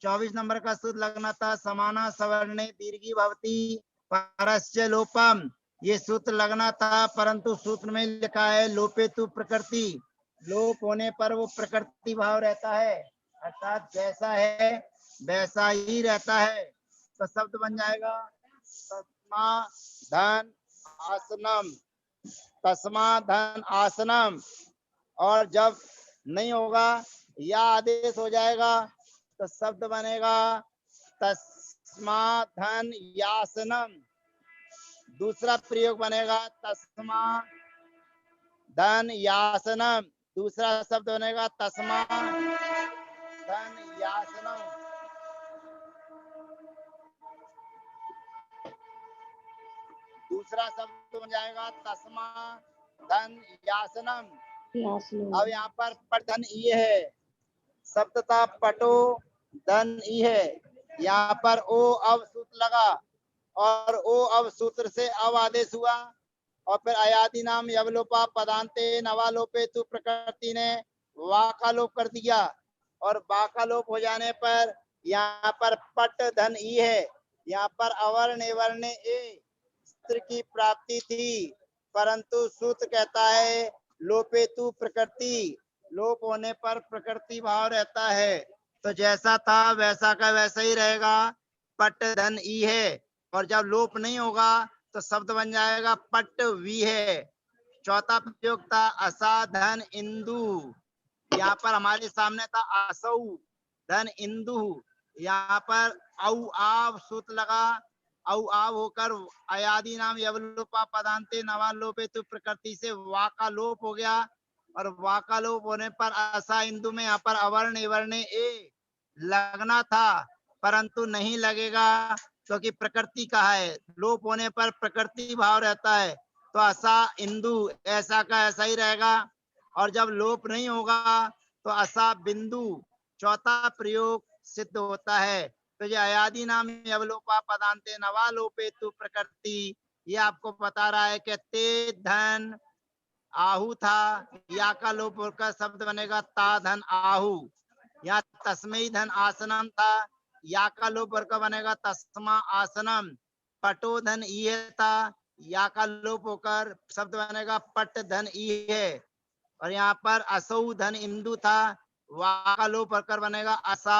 24 नंबर का सूत्र लगना था समाना सवर्णे दीर्घी भवती परस्य लोपम, ये सूत्र लगना था, परंतु सूत्र में लिखा है लोपे तु प्रकृति, लोप होने पर वो प्रकृति भाव रहता है, अर्थात जैसा है वैसा ही रहता है। तो शब्द बन जाएगा तस्मा धन आसनम, तस्मा धन आसनम, और जब नहीं होगा या आदेश हो जाएगा तो शब्द बनेगा तस्मा धन यासनम। दूसरा प्रयोग बनेगा तस्मा धन यासनम, दूसरा शब्द बनेगा तस्मा धन यासनम। दूसरा शब्द बन जाएगा तस्मा धन यासनम। अब यहाँ पर पट धन ई है, शब्द था पटो धन ई है, यहाँ पर ओ अब सूत्र लगा और ओ अब सूत्र से अब आदेश हुआ, और फिर अयादि नाम यवलोपा पदांते नवालोपे तु प्रकृति ने वा का लोप कर दिया, और वा का लोप हो जाने पर यहाँ पर पट धन ई है, यहाँ पर अवर्ण एवर्ण ए सूत्र की प्राप्ति थी, परंतु सूत्र कहता है लोपे तु प्रकृति, लोप होने पर प्रकृति भाव रहता है, तो जैसा था वैसा का वैसा ही रहेगा, पट धन ई है, और जब लोप नहीं होगा तो शब्द बन जाएगा पट वी है। चौथा प्रयोग था असाधन इंदु, यहाँ पर हमारे सामने था असौ धन इंदु, यहाँ पर औ आव सूत्र लगा, औ आव होकर अयादि नाम यवलोपा पदांते नवालोपे तु प्रकृति से वा का लोप हो गया, और वा का लोप होने पर असा इंदु में यहाँ पर अवर्ण एवर्ण ए लगना था, परंतु नहीं लगेगा क्योंकि प्रकृति का है, लोप होने पर प्रकृति भाव रहता है, तो असा इंदु ऐसा का ऐसा ही रहेगा, और जब लोप नहीं होगा तो असा बिंदु चौथा प्रयोग सिद्ध होता है। तो ये अयादि नाम यवलोपा पदांते नवालोपे तु प्रकृति, ये आपको बता रहा है कि ते धन आहू था, या का लोप होकर शब्द बनेगा ता धन आहू, यहाँ तस्मयी धन आसनम था, या का लोप होकर बनेगा तस्मा आसनम। पटो धन ई था, या का लोप होकर शब्द बनेगा पट धन ई है। और यहाँ पर असौ धन इंदु था, वा का लोप होकर बनेगा असा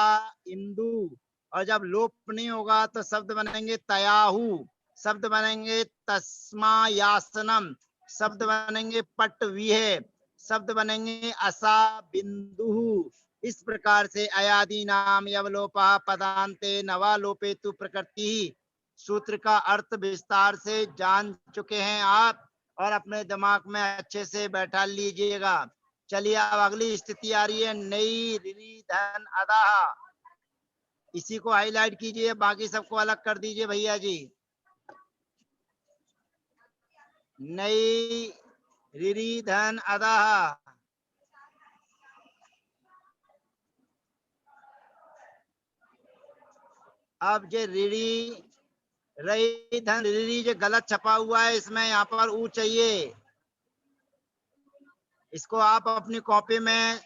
इंदु। और जब लोप नहीं होगा तो शब्द बनेंगे तयाहु, शब्द बनेंगे तस्मायासनम, शब्द बनेंगे पट विहे, शब्द बनेंगे असा बिंदु। इस प्रकार से अयादि नाम यवलोपा पदांते नवा लोपेतु प्रकृति सूत्र का अर्थ विस्तार से जान चुके हैं आप, और अपने दिमाग में अच्छे से बैठा लीजिएगा। चलिए अब अगली स्थिति आ रही है नई ऋणी धन अदा। इसी को हाईलाइट कीजिए, बाकी सबको अलग कर दीजिए भैया जी। नई ऋणी धन अदा। अब जो ऋणी रही धन ऋणी जो गलत छपा हुआ है इसमें यहाँ पर ऊ चाहिए। इसको आप अपनी कॉपी में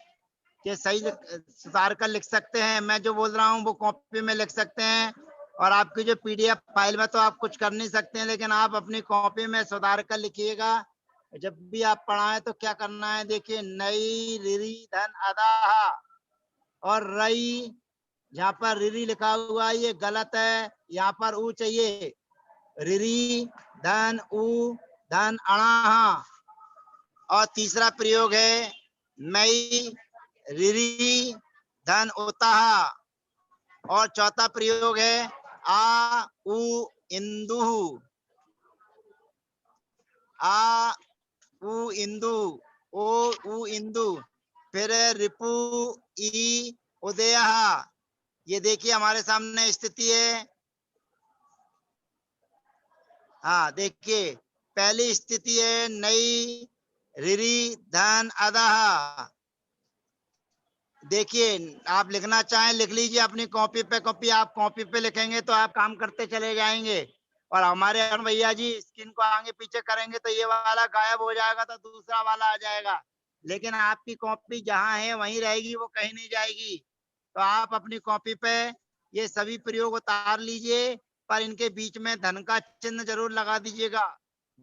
ये सही सुधार कर लिख सकते हैं। मैं जो बोल रहा हूँ वो कॉपी में लिख सकते हैं, और आपकी जो पीडीएफ फाइल में तो आप कुछ कर नहीं सकते हैं, लेकिन आप अपनी कॉपी में सुधार कर लिखिएगा। जब भी आप पढ़ाएं तो क्या करना है, देखिए नई ऋणी धन अदा, और रई जहाँ पर ऋणी लिखा हुआ है ये गलत है, यहाँ पर ऊ चाहिए। ऋणी धन ऊ धन अणा। और तीसरा प्रयोग है मई ऋणी धन उताह। और चौथा प्रयोग है आ उ इंदु, आ उ इंदु, ओ उ इंदु। फिर रिपु ई उदय। ये देखिए हमारे सामने स्थिति है। हाँ देखिए पहली स्थिति है नई ऋणी धन अदा। देखिए आप लिखना चाहें लिख लीजिए अपनी कॉपी पे, कॉपी आप कॉपी पे लिखेंगे तो आप काम करते चले जाएंगे। और हमारे अरुण भैया जी स्क्रीन को आगे पीछे करेंगे तो ये वाला गायब हो जाएगा तो दूसरा वाला आ जाएगा, लेकिन आपकी कॉपी जहाँ है वहीं रहेगी, वो कहीं नहीं जाएगी। तो आप अपनी कॉपी पे ये सभी प्रयोग उतार लीजिए, पर इनके बीच में धन का चिन्ह जरूर लगा दीजिएगा।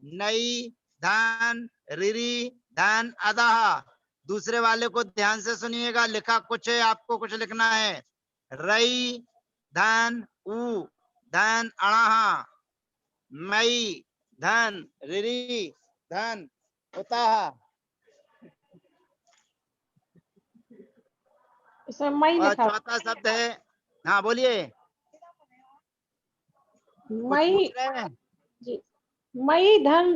नई धन ऋणी धन अदा। दूसरे वाले को ध्यान से सुनिएगा, लिखा कुछ है, आपको कुछ लिखना है। रई धन उ धन अणा, मई धन ऋणी धन उताह। इसमें मई और लिखा, चौथा शब्द है, हाँ बोलिए। मई जी, मई धन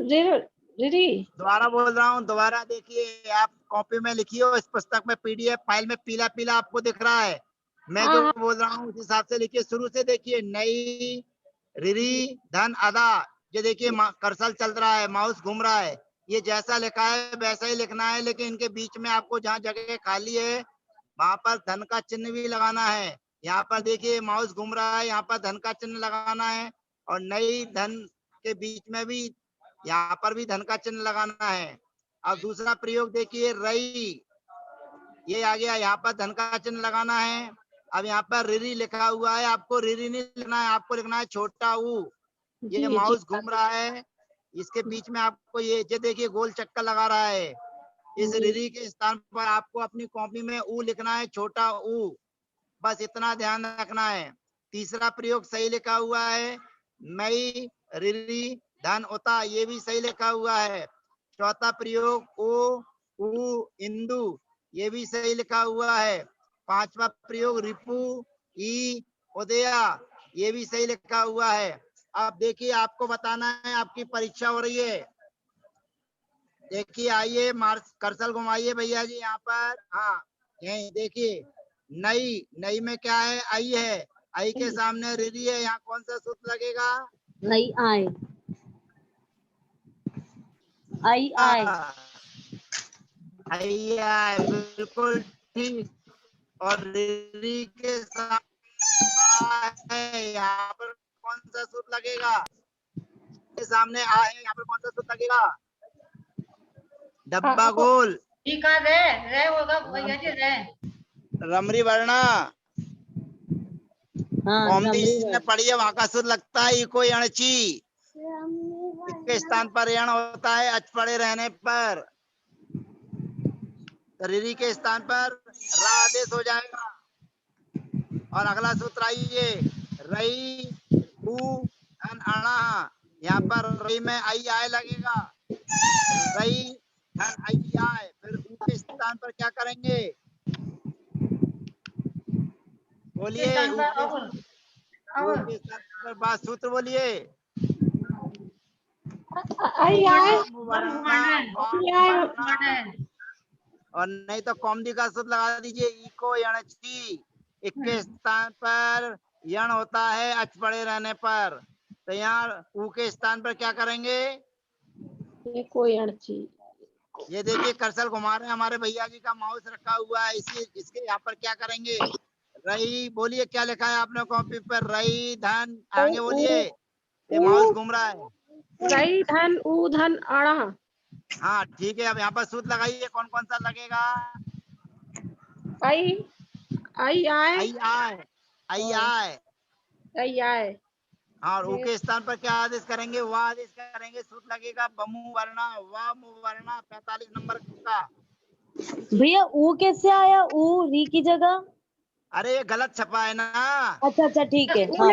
ऋणी। दोबारा बोल रहा हूँ, दोबारा देखिए आप कॉपी में लिखिए, इस पुस्तक में पीडीएफ फाइल में पीला पीला आपको दिख रहा है। मैं जो बोल रहा हूँ उस हिसाब से लिखिए। शुरू से देखिए नई ऋणी धन अदा। ये देखिए कर्सर चल रहा है, माउस घूम रहा है, ये जैसा लिखा है वैसा ही लिखना है, लेकिन इनके बीच में आपको जहाँ जगह खाली है वहां पर धन का चिन्ह भी लगाना है। यहाँ पर देखिए माउस घूम रहा है, यहाँ पर धन का चिन्ह लगाना है, और नई धन के बीच में भी यहाँ पर भी धन का चिन्ह लगाना है। अब दूसरा प्रयोग देखिए रई, ये आ गया, यहाँ पर धन का चिन्ह लगाना है। अब यहाँ पर ऋणी लिखा हुआ है, आपको ऋणी नहीं लिखना है, आपको लिखना है छोटा ऊ। ये माउस घूम रहा है, इसके बीच में आपको ये देखिए गोल चक्कर लगा रहा है। इस ऋणी के स्थान पर आपको अपनी कॉपी में ऊ लिखना है, छोटा ऊ, बस इतना ध्यान रखना है। तीसरा प्रयोग सही लिखा हुआ है, मई ऋणी धन उता, ये भी सही लिखा हुआ है। चौथा प्रयोग ओ उ इंदु, ये भी सही लिखा हुआ है। पांचवा प्रयोग रिपु ई उदया, ये भी सही लिखा हुआ है। अब देखिए आपको बताना है, आपकी परीक्षा हो रही है। देखिए आइए कर्सर घुमाइए भैया जी यहाँ पर। हाँ यही देखिए नई, नई में क्या है, आई है, आई के सामने ऋणी है, यहाँ कौन सा सूत्र लगेगा? आई आए, आई आए, आई आए, बिल्कुल ठीक। और ऋणी के सामने यहाँ पर कौन सा सूत्र लगेगा? के सामने आ है, यहाँ पर कौन सा सूत्र लगेगा? डब्बा गोल। ठीक है, रे होगा भैया जी, रे रमरी वर्णा। हाँ कौमदी रमणी जिसने वर्ण। पढ़ी है वहां का सूत्र लगता है इको यणची। इसके स्थान पर यण होता है अच पड़े रहने पर। तो रिरी के स्थान पर रा आदेश हो जाएगा। और अगला सूत्र आइए, रई उ धन अणा। यहाँ पर रई में आई आए लगेगा, रई धन आई आए। फिर उ के स्थान पर क्या करेंगे, बोलिए। स्थान उ पर के अब स्थान पर बात सूत्र बोलिए। आई आए और नहीं तो कौमदी का सूत्र लगा दीजिए, इको यणची। इक्के स्थान पर यण होता है अच पड़े रहने पर। तो यहाँ उ के स्थान पर क्या करेंगे, ये कोई अड़ची। ये देखिए कर्सर घुमा रहे हैं हमारे भैया जी का माउस रखा हुआ है, इसके यहाँ पर क्या करेंगे, रई। बोलिए क्या लिखा है आपने कॉपी पर, रई धन, आगे बोलिए, ये माउस घूम रहा है। रई धन उ धन अड़ा। हाँ ठीक है, अब यहाँ पर सूत्र लगाइए, कौन कौन सा लगेगा। आई आई आए आई आए, आई आए। आई आए। और उ के स्थान पर क्या आदेश करेंगे, वाह आदेश करेंगे। सूत्र लगेगा बमू वर्णा, वाह मु वर्णा, 45 नंबर का। भैया ऊ कैसे आया, ऊ री की जगह? अरे ये गलत छपा है ना, अच्छा अच्छा ठीक है। वो हाँ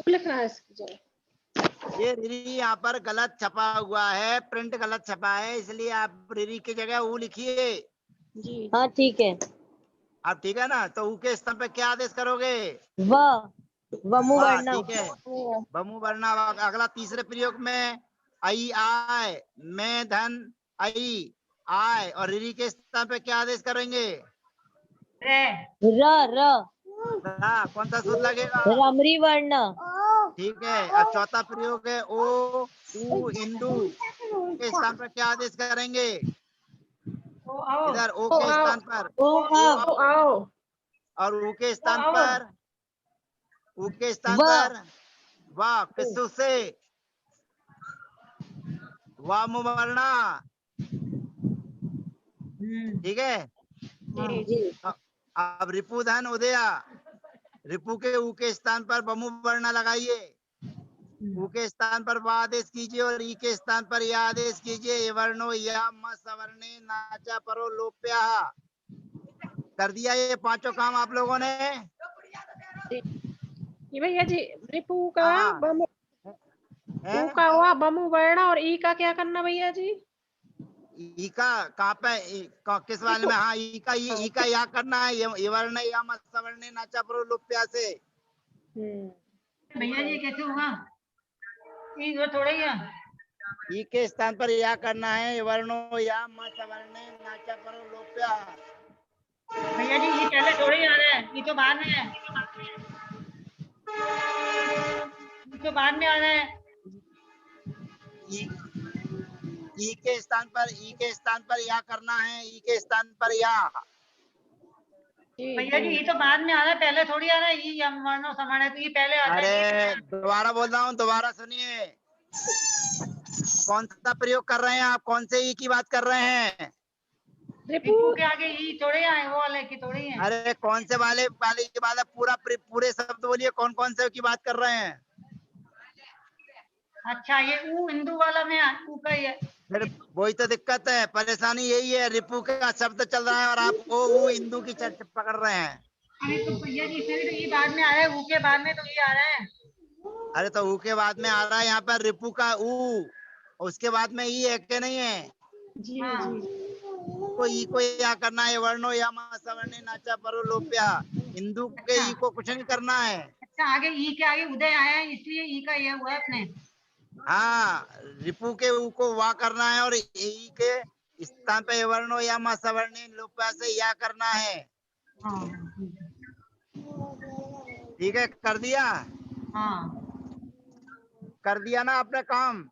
लिख रहा है इसकी जगह। ये रिरी यहाँ पर गलत छपा हुआ है, प्रिंट गलत छपा है, इसलिए आप रिरी की जगह ऊ लिखिए। जी हाँ ठीक है। अब ठीक है ना, तो ऊ के स्थान पर क्या आदेश करोगे, वमु वाह, वर्णा। ठीक है, बमू वर्णा। अगला तीसरे प्रयोग में आई आए, मैं धन आई आए। और रिरी के स्थान पे क्या आदेश करेंगे, र कौन सा सूत्र लगेगा, रमरी वर्ण। ठीक है। अब चौथा प्रयोग है ओ उ इंदु। के स्थान पर क्या आदेश करेंगे, इधर ओ के स्थान पर ओ ओ आओ। और उ के स्थान पर, उ के स्थान वाह। पर वाह, किसु से, वाह मुवर्णा, ठीक है। जी अब रिपु धन उदया, रिपु के उ के स्थान पर बमु वर्ण लगाइए, उ के स्थान पर वा आदेश कीजिए और ई के स्थान पर या आदेश कीजिए। ये वर्णो या म सवर्णे नाचा परो लोप्या। कर दिया ये पांचों काम आप लोगों ने। ये भैया जी रिपु का हाँ। बमु, हैं? उ का हुआ बमु वर्ण और ई का क्या करना भैया जी? ई का कहाँ पे, किस वाले में, हाँ ई का या करना है, ये वर्ण या म सवर्णे नाचा परो लोप्या से। भैया जी कैसे होगा, ये थोड़ा ही है। ई के स्थान पर या करना है, वर्णो या म सवर्णे नाचा परो लोप्या। भैया जी ये पहले थोड़ा ही आ रहा है, ये तो बाद में है, ये तो बाद में आ रहा है। ई के स्थान पर या करना है, ई के स्थान पर या। भैया जी ये तो बाद में आ रहा है, पहले थोड़ी आ रहा है, ये वर्णो समान है तो ये पहले आता है। अरे दोबारा बोल रहा हूँ, दोबारा सुनिए। कौन सा प्रयोग कर रहे हैं आप, कौन से ई की बात कर रहे हैं, रिपु के आगे ये थोड़े आए, वो वाले की थोड़ी है। अरे कौन से वाले की बात है, पूरे शब्द बोलिए, कौन कौन से की बात कर रहे हैं। अच्छा ये ऊ हिंदू वाला में ऊ का ही है। फिर वही तो दिक्कत है, परेशानी यही है, रिपु का शब्द चल रहा है और आप वो हिंदू की चर्चा पकड़ रहे हैं। अरे तो भैया जी इसमें भी तो ये बाद में आ रहा है, ऊ के बाद में तो ये आ रहा है। अरे तो ऊ के बाद में आ रहा है, यहाँ पर रिपु का ऊ, उसके बाद में ई है कि नहीं है। जी हाँ। जी को या करना है, वर्णो या मा सवर्णे नाचा परो लोप्या। हिंदू के ई को कुछ नहीं करना है। अच्छा आगे ई के आगे उदय आया है, इसलिए ई का ये हुआ है अपने। हाँ, रिपु के ऊ को वा करना है और ई के स्थान पे वर्णो या मा सवर्णे लोप्या से या करना है। हाँ ठीक है, कर दिया, हाँ कर दिया ना आपने काम।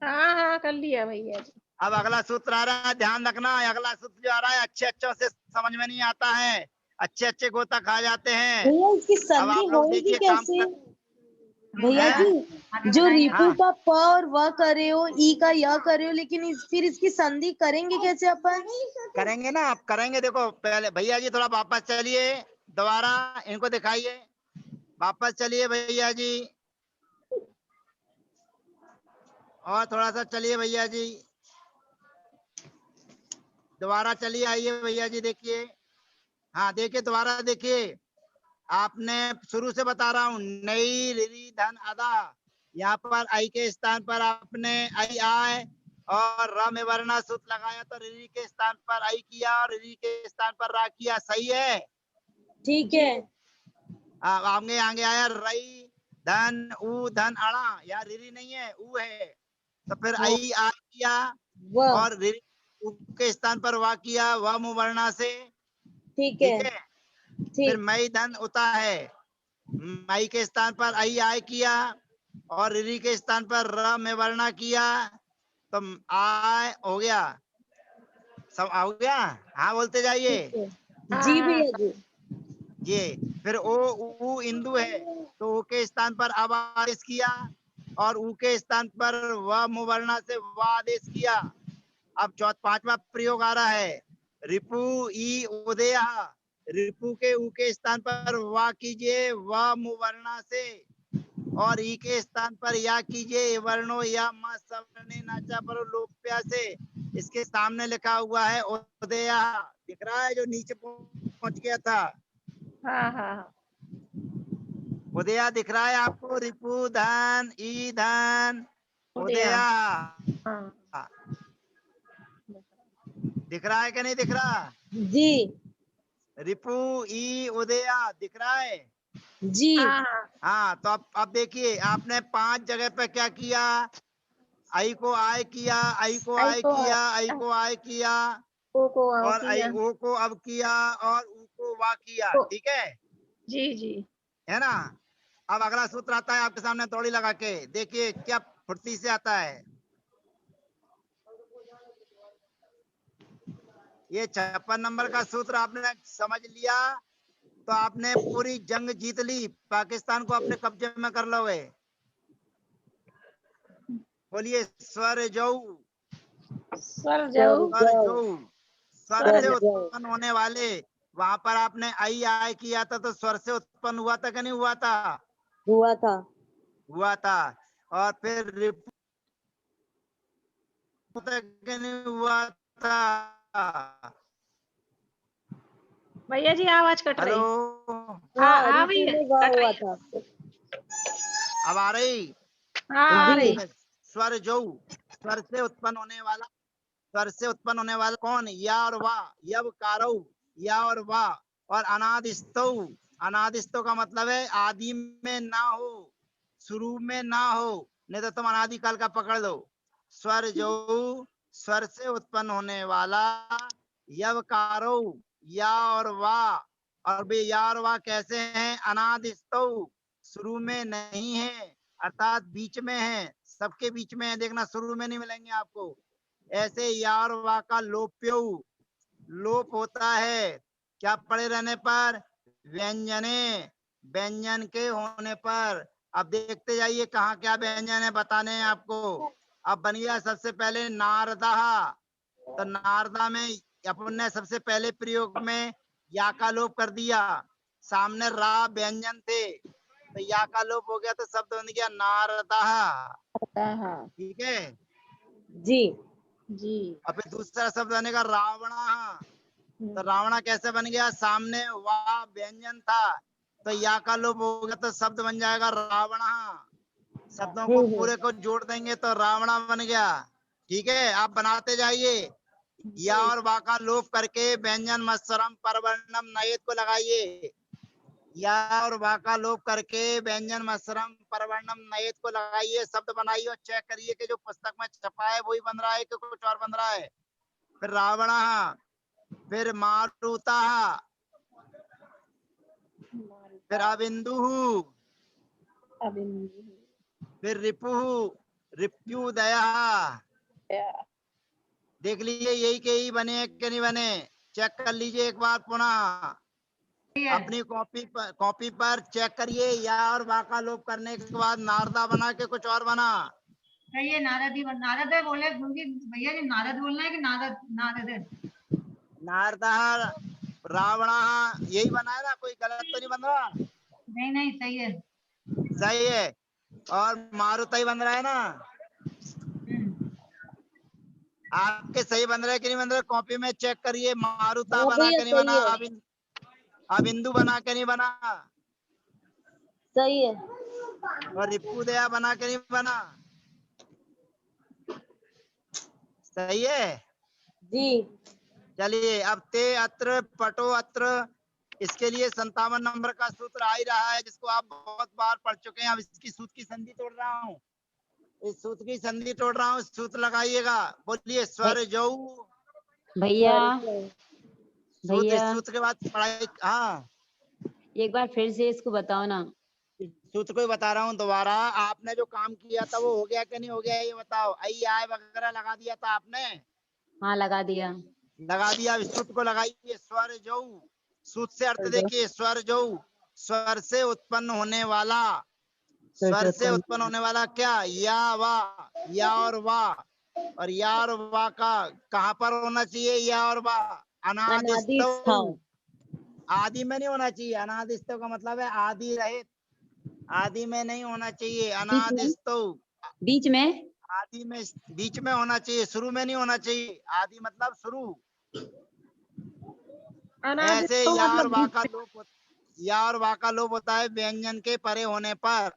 हाँ हाँ कर लिया भैया जी। अब अगला सूत्र आ रहा है, ध्यान रखना। अगला सूत्र जो आ रहा है अच्छे अच्छों से समझ में नहीं आता है, अच्छे अच्छे गोता खा जाते हैं। भैया इसकी अब आप संधि लोग होगी देखिए काम कैसे? कर, भैया जी जो रिपु हाँ। का प और व करे हो, ई का य करे हो, लेकिन फिर इसकी संधि करेंगे कैसे अपन? करेंगे ना, आप करेंगे। देखो पहले भैया जी थोड़ा वापस चलिए, दोबारा इनको दिखाइए, वापस चलिए भैया जी, और थोड़ा सा चलिए भैया जी, दोबारा चलिए, आइए भैया जी, देखिए, हाँ देखिए, दोबारा देखिए, आपने शुरू से बता रहा हूँ, नई रिरी धन अदा, यहाँ पर आई के स्थान पर आपने आई आए और र में वर्णा सूत्र लगाया, तो रिरी के स्थान पर आई किया और रिरी के स्थान पर रा किया, सही है? ठीक है। आगे आगे आया रई धन उ धन अड़ा, यहाँ रिरी नहीं है, उ है, तो फिर हाँ। आई आ किया वह और रिरी उ के स्थान पर वा किया, व मुवर्णा से, ठीक है। ठीक है? फिर ठीक। मई धन उता है, मई के स्थान पर आई आय किया और रिरी के स्थान पर र में वर्णा किया, तो आय हो गया, सब हो गया, हाँ बोलते जाइए ठीक है। जी भैया जी। ये। फिर ओ उ इंदु है, तो उ के स्थान पर अब आदेश किया और उ के स्थान पर व मुवर्णा से व आदेश किया। अब पांचवा प्रयोग आ रहा है, रिपु ई उदय, रिपु के उ के स्थान पर वा कीजिए व मुवर्णा से और ई के स्थान पर या कीजिए वर्णो या म सवर्णे नाचा पर लोप्या से। इसके सामने लिखा हुआ है उदय, दिख रहा है जो नीचे पहुंच गया था, उदया दिख रहा है आपको, रिपु धन ई धन उदया दिख रहा है कि नहीं दिख रहा? जी। रिपु ई उदया दिख रहा है? जी। हाँ, तो अब देखिए, आपने 5 जगह पे क्या किया, आई को आय किया, आई को आय किया, आई को आय किया और आई ओ को अब किया और ऊ को वा किया, ठीक है? जी जी। है ना? अब अगला सूत्र आता है आपके सामने, तोड़ी लगा के देखिए क्या फुर्ती से आता है। ये 56 नंबर का सूत्र आपने समझ लिया तो आपने पूरी जंग जीत ली, पाकिस्तान को अपने कब्जे में कर लोगे। बोलिए स्वर जऊ, स्वर जाऊ, स्वर जऊ, स्वर से स्वर जऊ। उत्पन्न होने वाले, वहां पर आपने आई आय किया था, तो स्वर से उत्पन्न हुआ था कि नहीं हुआ था? हुआ था। हुआ था। और फिर रिपु कि नहीं हुआ था? भैया जी आवाज कट रही। हेलो, हाँ रिपु भैया में वाह कट हुआ रही। था। अब आ रही? हाँ आ रही। स्वर जऊ, स्वर से उत्पन्न होने वाला, स्वर से उत्पन्न होने वाला कौन? या और वा, यव कारौ, या और वा, और अनादिस्तौ, अनादिस्तौ का मतलब है आदि में ना हो, शुरू में ना हो, नहीं तो तुम अनादिकाल का पकड़ लो। स्वर जो स्वर से उत्पन्न होने वाला, यव कारौ, या और वा, और भी या और वा कैसे हैं? अनादिस्तौ, शुरू में नहीं है, अर्थात बीच में है, सबके बीच में है, देखना शुरू में नहीं मिलेंगे आपको। ऐसे या और वा का लोप्यो, लोप होता है क्या पड़े रहने पर? व्यंजने, व्यंजन के होने पर। अब देखते जाइए कहाँ क्या व्यंजन है, बताने हैं आपको। अब बन गया सबसे पहले नारदा, तो नारदा में अपन ने सबसे पहले प्रयोग में या का लोप कर दिया, सामने रा व्यंजन थे, तो या का लोप हो गया, तो शब्द बन गया नारदा, ठीक है जी। जी। और फिर दूसरा शब्द बनेगा रावणा, तो रावणा कैसे बन गया? सामने वा व्यंजन था, तो या का लोप हो गया, तो शब्द बन जाएगा रावणा, शब्दों को पूरे को जोड़ देंगे तो रावणा बन गया, ठीक है? आप बनाते जाइए, या और वा का लोप करके व्यंजन मत्सरम परवर्णम नयेत को लगाइए, या और वा का लोप करके व्यंजन मत्सरम परवर्णम नयेत को लगाइए, शब्द बनाइए और चेक करिए कि जो पुस्तक में छपा है वही बन रहा है कि कुछ और बन रहा है। फिर रावणा, फिर मारुता, फिर अबिंदु, फिर रिपु, रिप्युदय, देख लीजिए यही के ही बने कि नहीं बने, चेक कर लीजिए एक बार पुनः अपनी कॉपी पर चेक करिए, या और वा का लोप करने के बाद नारदा बना के कुछ और बना। ये नारद ही नारद है बोले भैया जी, नारद बोलना है कि नारद? नारद है, नारदा, रावणा, यही बना है ना, कोई गलत तो नहीं बन रहा? नहीं नहीं सही है। सही है। और मारुता ही बन रहा है ना? आपके सही बन रहा है कि नहीं बन रहा है? कॉपी में चेक करिए। मारुता हाँ बना भैया के नहीं सही बना, है, अबिंदु बना के नहीं बना, सही है। और रिपु दया बना के नहीं बना। सही है। जी चलिए अब ते अत्र पटो अत्र, इसके लिए 57 नंबर का सूत्र आ ही रहा है, जिसको आप बहुत बार पढ़ चुके हैं। अब इसकी सूत्र की संधि तोड़ रहा हूँ, इस सूत्र की संधि तोड़ रहा हूँ, सूत्र लगाइएगा। बोलिए स्वर जो। भैया सूत्र, इस भैया सूत्र के बाद पढ़ाई। हाँ एक बार फिर से इसको बताओ ना। सूत्र को ही बता रहा हूँ दोबारा। आपने जो काम किया था वो हो गया कि नहीं हो गया, ये बताओ। आई आय वगैरह लगा दिया था आपने? हाँ लगा दिया। लगा दिया। इस सूत्र को लगाइए। स्वर जो, सूत्र से अर्थ देखिए। स्वर जो, स्वर से उत्पन्न होने वाला, स्वर से उत्पन्न होने वाला क्या? या वा, या और वा। और या और वा का कहाँ पर होना चाहिए? या और वा अनादिस्तव, आदि में नहीं होना चाहिए। अनादिस्तव का मतलब है आदि रहित, आदि में नहीं होना चाहिए। अनादिस्तव बीच में आदि में, बीच में होना चाहिए, शुरू में नहीं होना चाहिए। आदि मतलब शुरू। ऐसे या और वा का लोप, या और वा का लोप होता है व्यंजन के परे होने पर।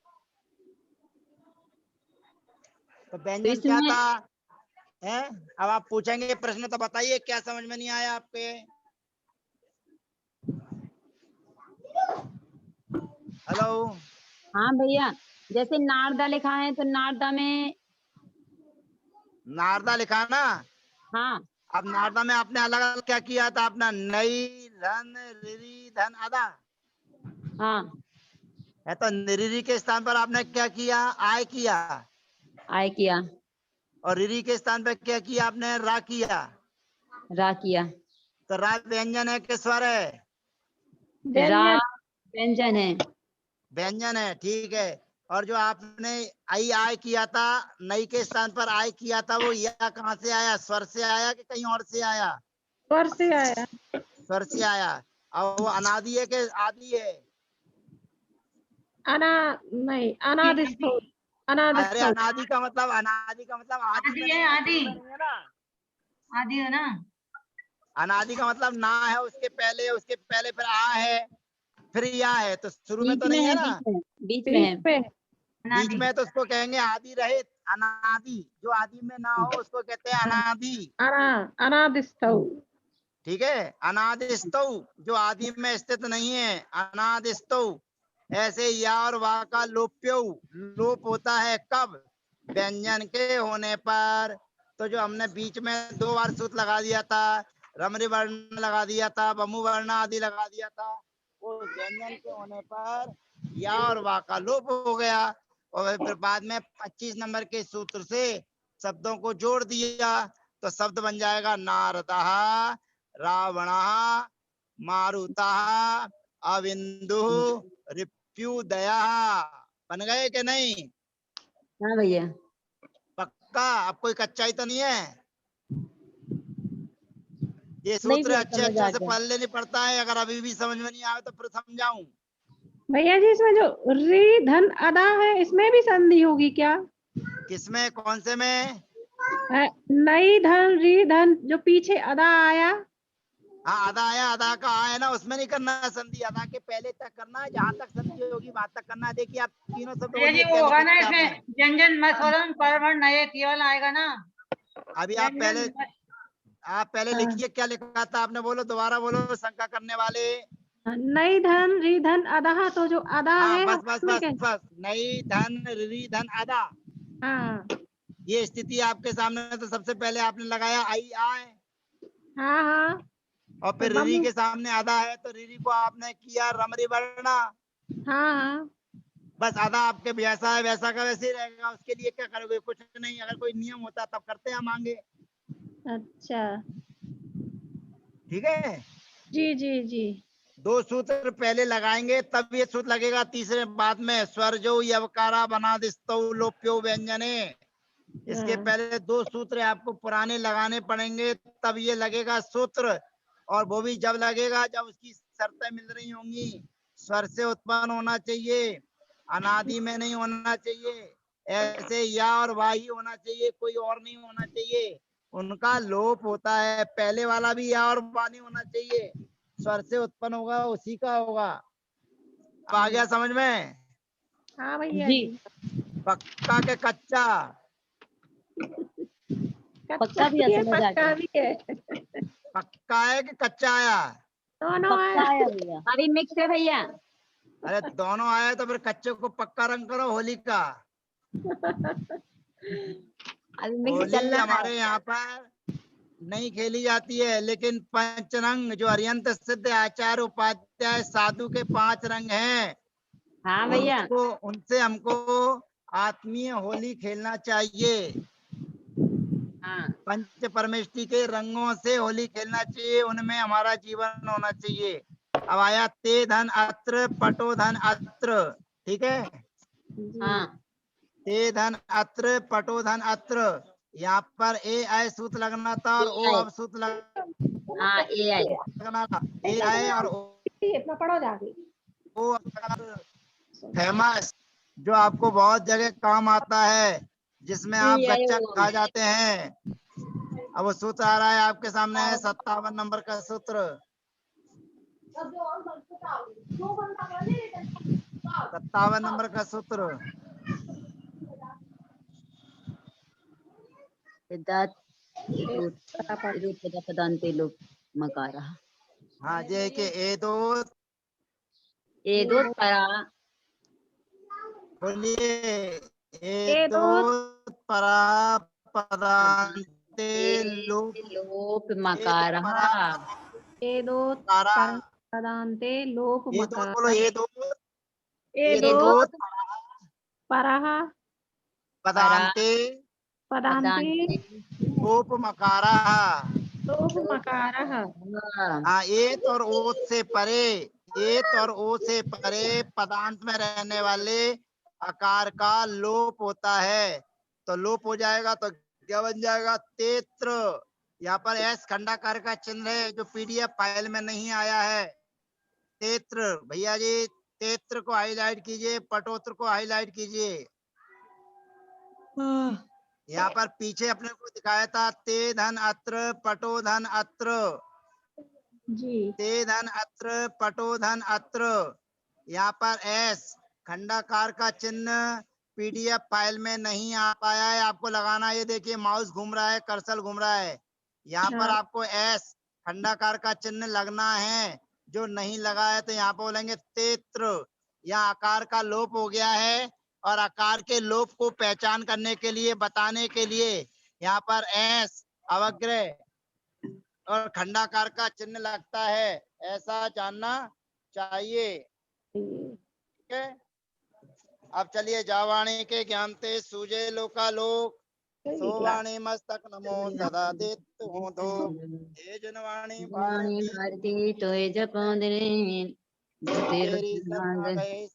तो व्यंजन क्या इसमें था है? अब आप पूछेंगे प्रश्न तो बताइए, क्या समझ में नहीं आया आपके? हेलो। हाँ भैया, जैसे नारदा लिखा है तो नारदा में नारदा लिखा ना? हाँ अब नारदा में आपने अलग अलग क्या किया था? अपना नई धन रिरी धन अदा हाँ है, तो निरी के स्थान पर आपने क्या किया? आय किया। आय किया, और रिरी के स्थान पर क्या किया आपने? रा किया। रा किया। तो रा व्यंजन है कि स्वर है? रा व्यंजन है। व्यंजन है, ठीक है। और जो आपने आई आय किया था, नई के स्थान पर आय किया था, वो या कहाँ से आया? स्वर से आया कि कहीं और से आया? स्वर से आया। स्वर से आया। और वो अनादि है कि आदि है? अना नहीं, अनादिस्थो, अरे अनादिस्थो। अनादि का मतलब, अनादि का मतलब आदि में आदि नहीं है, है, आदि शुरू में नहीं है ना। आदि है ना। अनादि का मतलब ना है, उसके पहले फिर आ है, फिर या है, तो शुरू में बीच तो में नहीं है है, ना। बीच में, बीच में बीच है। पे। बीच में है तो उसको कहेंगे आदि रहित, अनादि। जो आदि में ना हो उसको कहते हैं अनादि। अनादिस्थो। ठीक है। अनादिस्तौ, जो आदि में स्थित नहीं है, अनादिस्तौ। ऐसे या और वा का लोप्यो, लोप होता है कब? व्यंजन के होने पर। तो जो हमने बीच में 2 बार सूत्र लगा दिया था, रमरी वर्ण लगा दिया था, बमु वर्ण आदि लगा दिया था, वो व्यंजन के होने पर या और वा का लोप हो गया। और फिर बाद में 25 नंबर के सूत्र से शब्दों को जोड़ दिया, तो शब्द बन जाएगा नारदः, रावणः, मारुतः, अविंदु, रिप्युदया। बन गए कि नहीं? हाँ भैया। पक्का? अब कोई कच्चाई तो नहीं है? ये नहीं सूत्र भैया, अच्छे समझ आ अच्छे से गया। पढ़ लेनी पड़ता है। अगर अभी भी समझ में नहीं आए तो फिर समझाऊं? भैया जी, इसमें जो री धन अदा है, इसमें भी संधि होगी क्या? किसमें, कौन से में? नई धन री धन, जो पीछे अदा आया। हाँ, अदा आया, अदा का आया ना, उसमें नहीं करना है संधि। अदा के पहले तक करना है, जहां तक संधि होगी वहां तक करना है। देखिए आप तीनों शब्द भैया जी बोलिए, वो क्या होगा लिखे ना किताब इसमें, में? व्यंजन मस्वरम परवर्ण नए केवल आएगा ना। अभी आप पहले हाँ। लिखिए, क्या लिखा था आपने? बोलो, दोबारा बोलो, शंका करने वाले। नई धन री धन अदा, तो जो अदा हाँ, है बस बस उसमें बस बस, नई धन री धन अदा। हाँ ये स्थिति आपके सामने। तो सबसे पहले आपने लगाया आई आय, हाँ हाँ। और तो फिर रिरी के सामने अदा है, तो रिरी को आपने किया रमरी वर्णा। हाँ हाँ। बस अदा आपके जैसा है वैसा का वैसे ही रहेगा। उसके लिए क्या करोगे? कुछ नहीं। अगर कोई नियम होता तब करते हम आगे। अच्छा। ठीक है। जी जी जी। 2 सूत्र पहले लगाएंगे तब ये सूत्र लगेगा तीसरे बाद में। स्वर जो यवकारा बनादिस्तो लोप्यो व्यंजने। इसके हाँ। पहले 2 सूत्र आपको पुराने लगाने पड़ेंगे, तब ये लगेगा सूत्र। और वो भी जब लगेगा जब उसकी शर्तें मिल रही होंगी। स्वर से उत्पन्न होना चाहिए, अनादि में नहीं होना चाहिए। ऐसे या और वाही होना चाहिए, कोई और नहीं होना चाहिए। उनका लोप होता है। पहले वाला भी या और वा नहीं होना चाहिए, स्वर से उत्पन्न होगा उसी का होगा। अब आ गया समझ में? हाँ भैया जी। जी। पक्का के कच्चा? पक्का भी है, ये समझ आ पक्का गया। भी है। पक्का है कि कच्चा आया? दोनों पक्का आया। आया भैया, अभी मिक्स है भैया। अरे दोनों आया तो फिर कच्चे को पक्का रंग करो होली का। अभी मिक्स होली चल रहा है। हमारे यहाँ पर नहीं खेली जाती है, लेकिन पंचरंग जो अरिहंत सिद्ध आचार्य उपाध्याय साधु के 5 रंग हैं, हाँ भैया। उनसे हमको आत्मीय होली खेलना चाहिए। हाँ पंच परमेष्टि के रंगों से होली खेलना चाहिए, उनमें हमारा जीवन होना चाहिए। अब आया ते धन अत्र पटो धन अत्र, ठीक है? हाँ ते धन अत्र पटो धन अत्र, यहाँ पर ए आय सूत्र लगना था और ओ अब सूत्र हाँ, ए आई। लगना था। ए आय और इतना पढ़ो जाके। ओ अब लगना। फेमस जो आपको बहुत जगह काम आता है, जिसमें आप गच्चा खा जाते हैं। अब वो सूत्र आ रहा है आपके सामने है 57 नंबर का सूत्र। 57 नंबर का सूत्र। पदांते लोप मकारः। हाँ जे के ए दो परा। बोलिए ए ए दो दो परा पदांते लोप लोप मकारः। ए दो कारा। पदांते लोप ये दो बोलो, मकार। ये दो ए दो परः पदांते पदांते लोप मकारा। लोप मकारः। हाँ एत और ओत से परे, एत और ओ से परे पदांत में रहने वाले आकार का लोप होता है। तो लोप हो जाएगा तो क्या बन जाएगा? तेत्र। यहाँ पर एस खंडाकार का चिन्ह है जो पीडीएफ फाइल में नहीं आया है। तेत्र भैया जी, तेत्र को हाईलाइट कीजिए, पटोत्र को हाईलाइट कीजिए। यहाँ पर पीछे अपने को दिखाया था ते धन अत्र पटो धन अत्र, जी। ते धन अत्र पटो धन अत्र। यहाँ पर एस खंडाकार का चिन्ह पीडीएफ फाइल में नहीं आ पाया है, आपको लगाना। ये देखिए माउस घूम रहा है, कर्सर घूम रहा है। यहाँ पर आपको एस खंडाकार का चिन्ह लगना है, जो नहीं लगा है तो यहाँ पर बोलेंगे तेत्र। यहाँ आकार का लोप हो गया है, और आकार के लोप को पहचान करने के लिए, बताने के लिए यहाँ पर एस अवग्रह और खंडाकार का चिन्ह लगता है, ऐसा जानना चाहिए। ठीक है? अब चलिए जावाणी के ज्ञान ते सूजे लोकालोक, सोवाणी मस्तक नमो सदा देत हो दो, हे जनवाणी भारती तो जप तेरी शरण आ गए